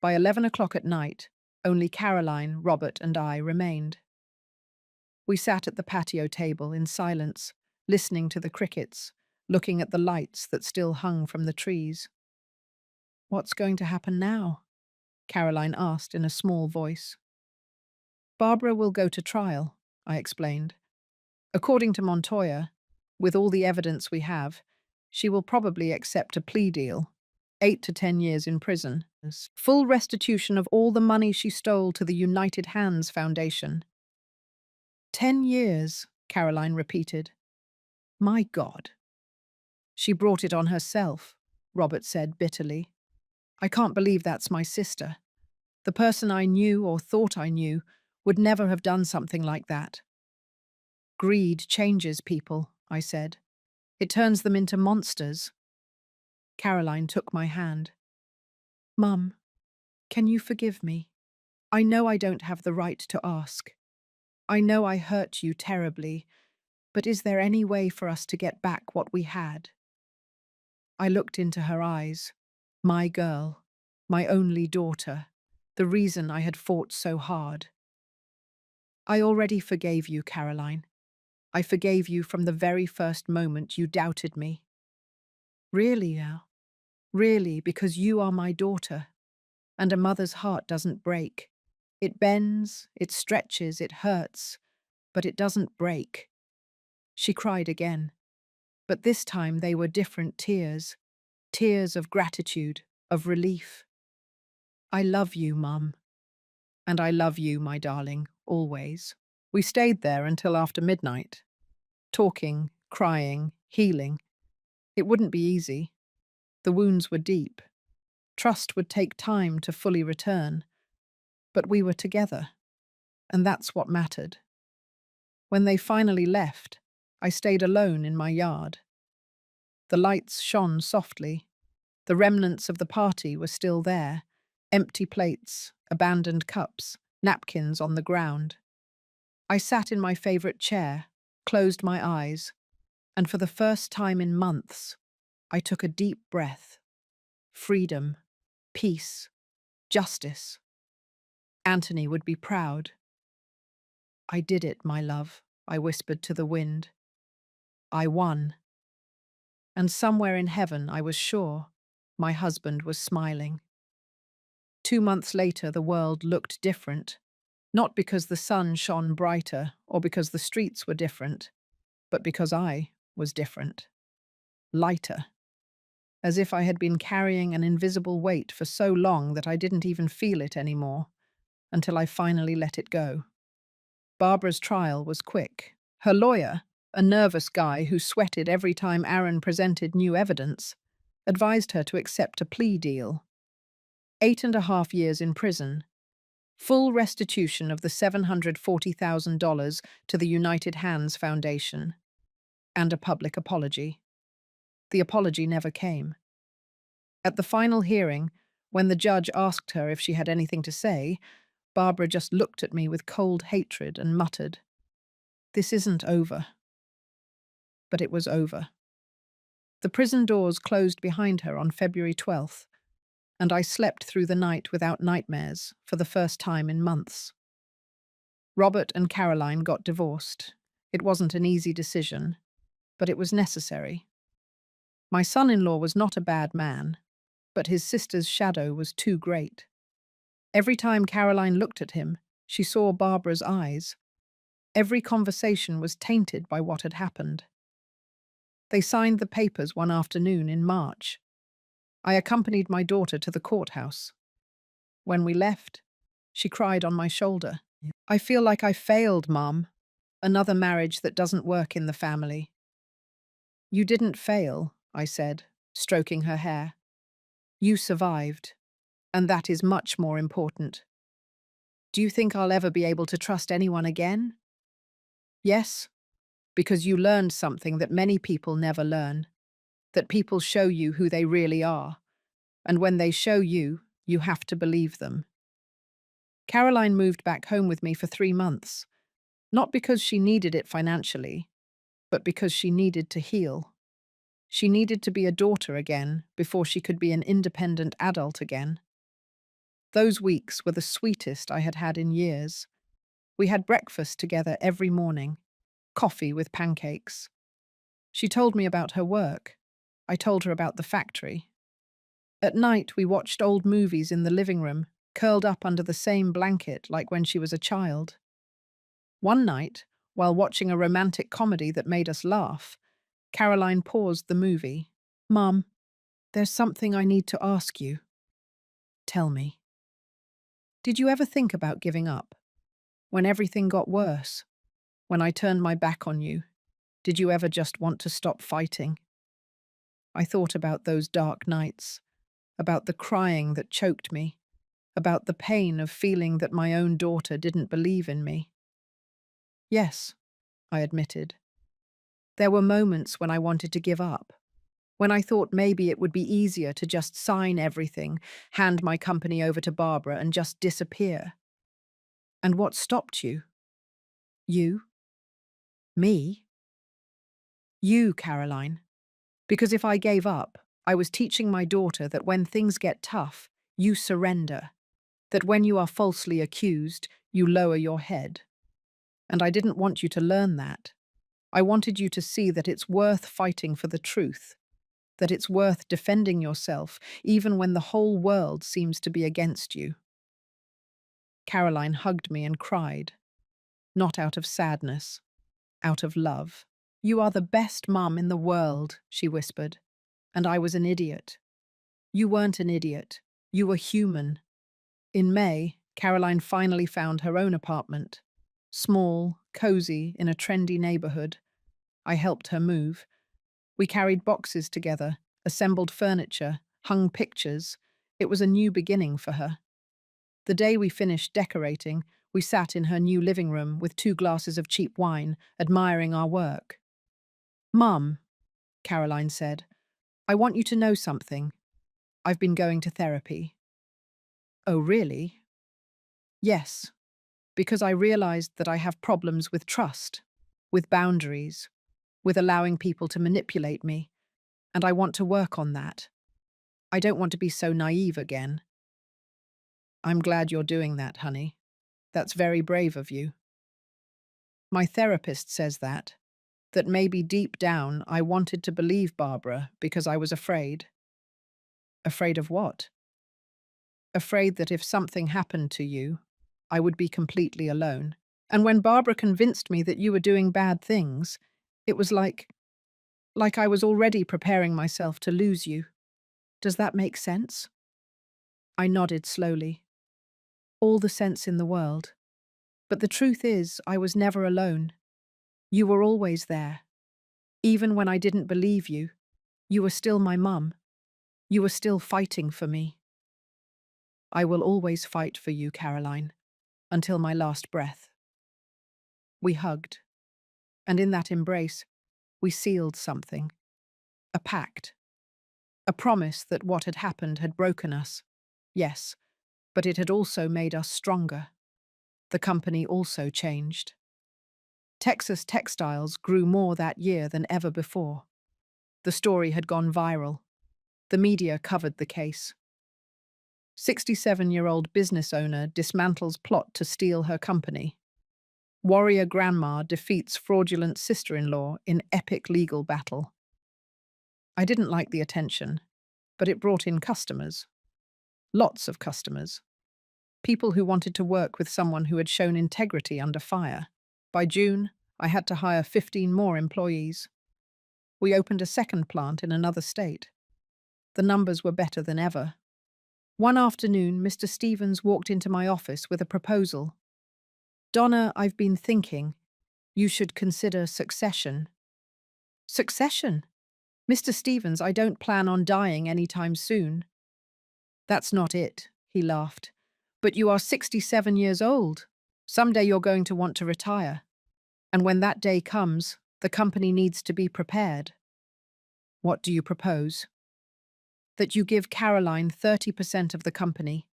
By 11 o'clock at night, only Caroline, Robert, and I remained. We sat at the patio table in silence, listening to the crickets, looking at the lights that still hung from the trees. What's going to happen now? Caroline asked in a small voice. Barbara will go to trial, I explained. According to Montoya, with all the evidence we have, she will probably accept a plea deal, 8 to 10 years in prison, full restitution of all the money she stole to the United Hands Foundation. 10 years, Caroline repeated. My God. She brought it on herself, Robert said bitterly. I can't believe that's my sister. The person I knew or thought I knew would never have done something like that. Greed changes people, I said. It turns them into monsters. Caroline took my hand. Mum, can you forgive me? I know I don't have the right to ask. I know I hurt you terribly, but is there any way for us to get back what we had? I looked into her eyes. My girl, my only daughter, the reason I had fought so hard. I already forgave you, Caroline. I forgave you from the very first moment you doubted me. Really, Al? Really, because you are my daughter, and a mother's heart doesn't break. It bends, it stretches, it hurts, but it doesn't break. She cried again, but this time they were different tears, tears of gratitude, of relief. I love you, Mum, and I love you, my darling, always. We stayed there until after midnight, talking, crying, healing. It wouldn't be easy. The wounds were deep. Trust would take time to fully return. But we were together, and that's what mattered. When they finally left, I stayed alone in my yard. The lights shone softly. The remnants of the party were still there. Empty plates, abandoned cups, napkins on the ground. I sat in my favorite chair, closed my eyes, and for the first time in months, I took a deep breath. Freedom, peace, justice. Anthony would be proud. I did it, my love, I whispered to the wind. I won. And somewhere in heaven, I was sure, my husband was smiling. 2 months later, the world looked different, not because the sun shone brighter or because the streets were different, but because I was different. Lighter. As if I had been carrying an invisible weight for so long that I didn't even feel it anymore, until I finally let it go. Barbara's trial was quick. Her lawyer, a nervous guy who sweated every time Aaron presented new evidence, advised her to accept a plea deal. 8.5 years in prison, full restitution of the $740,000 to the United Hands Foundation, and a public apology. The apology never came. At the final hearing, when the judge asked her if she had anything to say, Barbara just looked at me with cold hatred and muttered, "This isn't over." But it was over. The prison doors closed behind her on February 12th, and I slept through the night without nightmares for the first time in months. Robert and Caroline got divorced. It wasn't an easy decision, but it was necessary. My son-in-law was not a bad man, but his sister's shadow was too great. Every time Caroline looked at him, she saw Barbara's eyes. Every conversation was tainted by what had happened. They signed the papers one afternoon in March. I accompanied my daughter to the courthouse. When we left, she cried on my shoulder. "I feel like I failed, Mom. Another marriage that doesn't work in the family." "You didn't fail," I said, stroking her hair. "You survived, and that is much more important. Do you think I'll ever be able to trust anyone again?" "Yes, because you learned something that many people never learn, that people show you who they really are, and when they show you, you have to believe them." Caroline moved back home with me for 3 months, not because she needed it financially, but because she needed to heal. She needed to be a daughter again before she could be an independent adult again. Those weeks were the sweetest I had had in years. We had breakfast together every morning, coffee with pancakes. She told me about her work. I told her about the factory. At night, we watched old movies in the living room, curled up under the same blanket like when she was a child. One night, while watching a romantic comedy that made us laugh, Caroline paused the movie. "Mom, there's something I need to ask you." "Tell me." "Did you ever think about giving up? When everything got worse? When I turned my back on you? Did you ever just want to stop fighting?" I thought about those dark nights, about the crying that choked me, about the pain of feeling that my own daughter didn't believe in me. "Yes," I admitted. There were moments when I wanted to give up, when I thought maybe it would be easier to just sign everything, hand my company over to Barbara, and just disappear. And what stopped you? You? Me? You, Caroline. Because if I gave up, I was teaching my daughter that when things get tough, you surrender, that when you are falsely accused, you lower your head. And I didn't want you to learn that. I wanted you to see that it's worth fighting for the truth, that it's worth defending yourself, even when the whole world seems to be against you. Caroline hugged me and cried, not out of sadness, out of love. You are the best mum in the world, she whispered, and I was an idiot. You weren't an idiot. You were human. In May, Caroline finally found her own apartment. Small, cozy, in a trendy neighborhood. I helped her move. We carried boxes together, assembled furniture, hung pictures. It was a new beginning for her. The day we finished decorating, we sat in her new living room with 2 glasses of cheap wine, admiring our work. "Mum," Caroline said, "I want you to know something. I've been going to therapy." "Oh, really?" "Yes, because I realized that I have problems with trust, with boundaries, with allowing people to manipulate me, and I want to work on that. I don't want to be so naive again." "I'm glad you're doing that, honey. That's very brave of you." My therapist says that maybe deep down I wanted to believe Barbara because I was afraid. Afraid of what? Afraid that if something happened to you, I would be completely alone. And when Barbara convinced me that you were doing bad things, it was like I was already preparing myself to lose you. Does that make sense? I nodded slowly. All the sense in the world. But the truth is, I was never alone. You were always there. Even when I didn't believe you, you were still my mum. You were still fighting for me. I will always fight for you, Caroline, until my last breath. We hugged, and in that embrace, we sealed something. A pact. A promise that what had happened had broken us. Yes, but it had also made us stronger. The company also changed. Texas Textiles grew more that year than ever before. The story had gone viral. The media covered the case. 67-year-old business owner dismantles plot to steal her company. Warrior grandma defeats fraudulent sister-in-law in epic legal battle. I didn't like the attention, but it brought in customers. Lots of customers. People who wanted to work with someone who had shown integrity under fire. By June, I had to hire 15 more employees. We opened a second plant in another state. The numbers were better than ever. One afternoon, Mr. Stevens walked into my office with a proposal. "Donna, I've been thinking. You should consider succession." "Succession? Mr. Stevens, I don't plan on dying anytime soon." "That's not it," he laughed. "But you are 67 years old. Someday you're going to want to retire. And when that day comes, the company needs to be prepared." "What do you propose?" "That you give Caroline 30% of the company,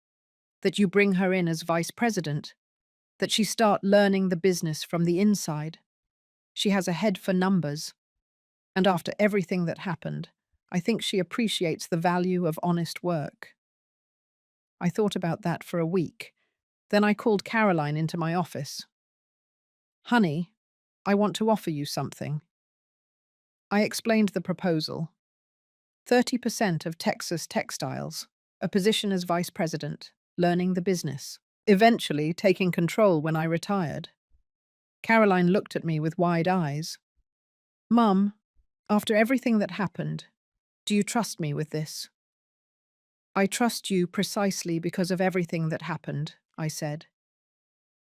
that you bring her in as vice president, that she start learning the business from the inside. She has a head for numbers. And after everything that happened, I think she appreciates the value of honest work." I thought about that for a week. Then I called Caroline into my office. "Honey, I want to offer you something." I explained the proposal. 30% of Texas Textiles, a position as vice president, learning the business, eventually taking control when I retired. Caroline looked at me with wide eyes. "Mum, after everything that happened, do you trust me with this?" "I trust you precisely because of everything that happened," I said.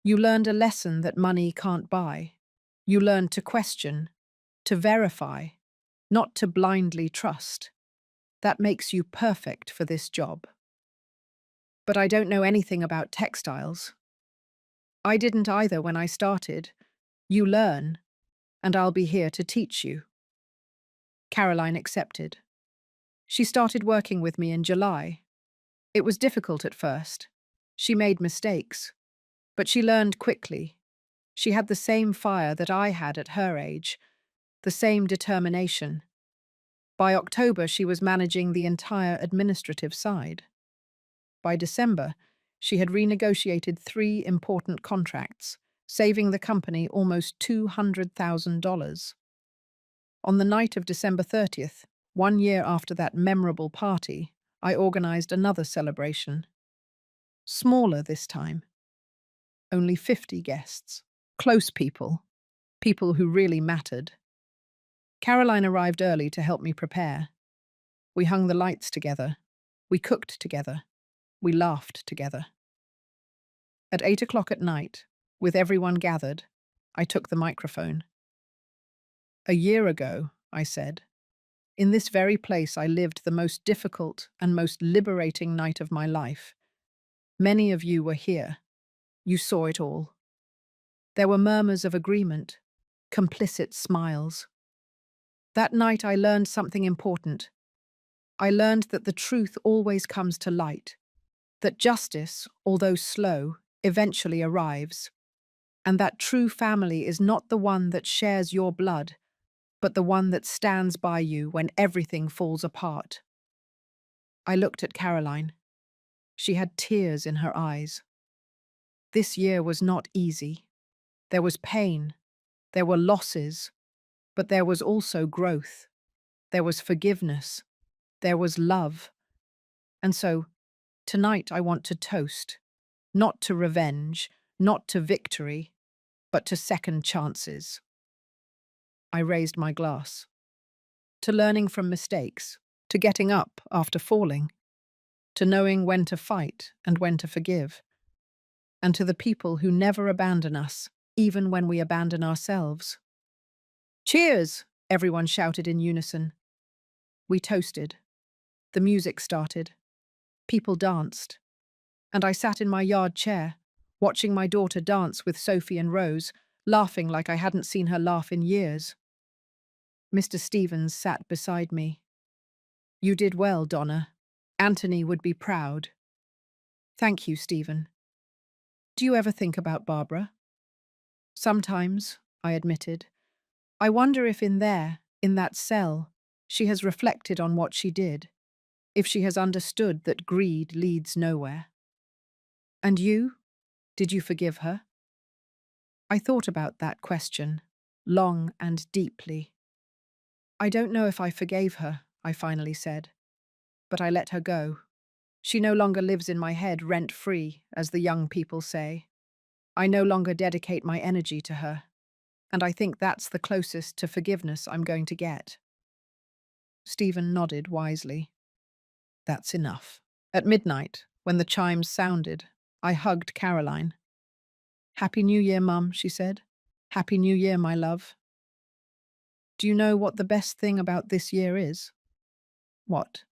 "You learned a lesson that money can't buy. You learned to question, to verify, not to blindly trust. That makes you perfect for this job." "But I don't know anything about textiles." "I didn't either when I started. You learn, and I'll be here to teach you." Caroline accepted. She started working with me in July. It was difficult at first. She made mistakes, but she learned quickly. She had the same fire that I had at her age, the same determination. By October, she was managing the entire administrative side. By December, she had renegotiated 3 important contracts, saving the company almost $200,000. On the night of December 30th, 1 year after that memorable party, I organized another celebration. Smaller this time. Only 50 guests. Close people. People who really mattered. Caroline arrived early to help me prepare. We hung the lights together. We cooked together. We laughed together. At 8 o'clock at night, with everyone gathered, I took the microphone. "A year ago," I said, "in this very place I lived the most difficult and most liberating night of my life. Many of you were here. You saw it all. There were murmurs of agreement, complicit smiles. That night I learned something important. I learned that the truth always comes to light, that justice, although slow, eventually arrives, and that true family is not the one that shares your blood, but the one that stands by you when everything falls apart." I looked at Caroline. She had tears in her eyes. This year was not easy. There was pain, there were losses, but there was also growth. There was forgiveness. There was love. And so, tonight I want to toast, not to revenge, not to victory, but to second chances. I raised my glass. To learning from mistakes, to getting up after falling, to knowing when to fight and when to forgive, and to the people who never abandon us, even when we abandon ourselves. "Cheers!" everyone shouted in unison. We toasted. The music started. People danced. And I sat in my yard chair, watching my daughter dance with Sophie and Rose, laughing like I hadn't seen her laugh in years. Mr. Stevens sat beside me. "You did well, Donna. Anthony would be proud." "Thank you, Stephen." "Do you ever think about Barbara?" "Sometimes," I admitted. "I wonder if in that cell, she has reflected on what she did, if she has understood that greed leads nowhere." "And you? Did you forgive her?" I thought about that question, long and deeply. "I don't know if I forgave her," I finally said, "but I let her go. She no longer lives in my head rent-free, as the young people say. I no longer dedicate my energy to her, and I think that's the closest to forgiveness I'm going to get." Stephen nodded wisely. "That's enough." At midnight, when the chimes sounded, I hugged Caroline. "Happy New Year, Mum," she said. "Happy New Year, my love." "Do you know what the best thing about this year is?" "What?"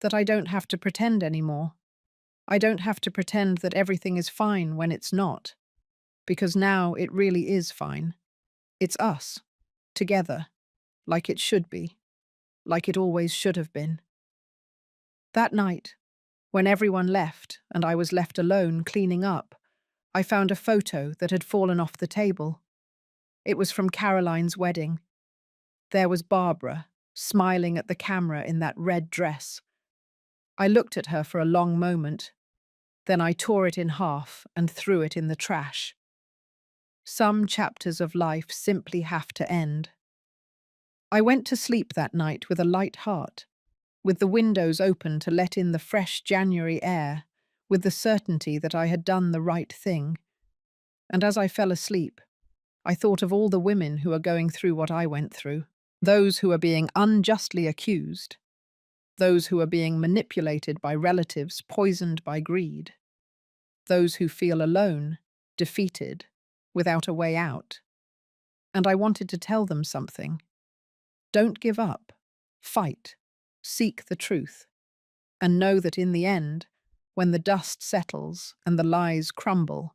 "That I don't have to pretend anymore. I don't have to pretend that everything is fine when it's not. Because now it really is fine. It's us, together, like it should be, like it always should have been." That night, when everyone left and I was left alone cleaning up, I found a photo that had fallen off the table. It was from Caroline's wedding. There was Barbara, smiling at the camera in that red dress. I looked at her for a long moment. Then I tore it in half and threw it in the trash. Some chapters of life simply have to end. I went to sleep that night with a light heart, with the windows open to let in the fresh January air, with the certainty that I had done the right thing. And as I fell asleep, I thought of all the women who are going through what I went through, those who are being unjustly accused, those who are being manipulated by relatives poisoned by greed, those who feel alone, defeated, without a way out. And I wanted to tell them something. Don't give up. Fight. Seek the truth. And know that in the end, when the dust settles and the lies crumble,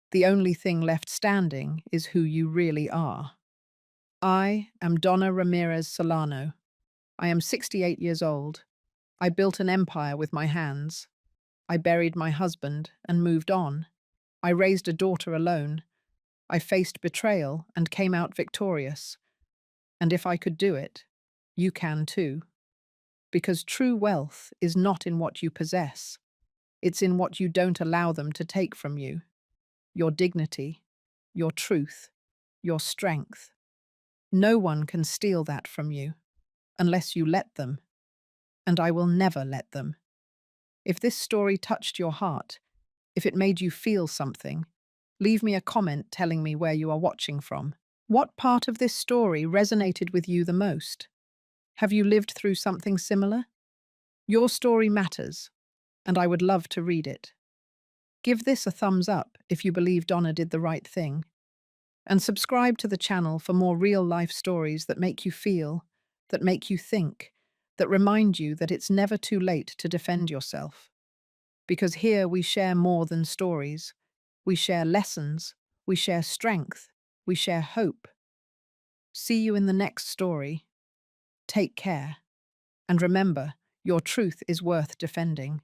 the only thing left standing is who you really are. I am Donna Ramirez Solano. I am 68 years old. I built an empire with my hands. I buried my husband and moved on. I raised a daughter alone. I faced betrayal and came out victorious. And if I could do it, you can too. Because true wealth is not in what you possess, it's in what you don't allow them to take from you. Your dignity, your truth, your strength. No one can steal that from you unless you let them, and I will never let them. If this story touched your heart, if it made you feel something, leave me a comment telling me where you are watching from. What part of this story resonated with you the most? Have you lived through something similar? Your story matters, and I would love to read it. Give this a thumbs up if you believe Donna did the right thing, and subscribe to the channel for more real-life stories that make you feel, that make you think, that remind you that it's never too late to defend yourself. Because here we share more than stories. We share lessons, we share strength, we share hope. See you in the next story. Take care. And remember, your truth is worth defending.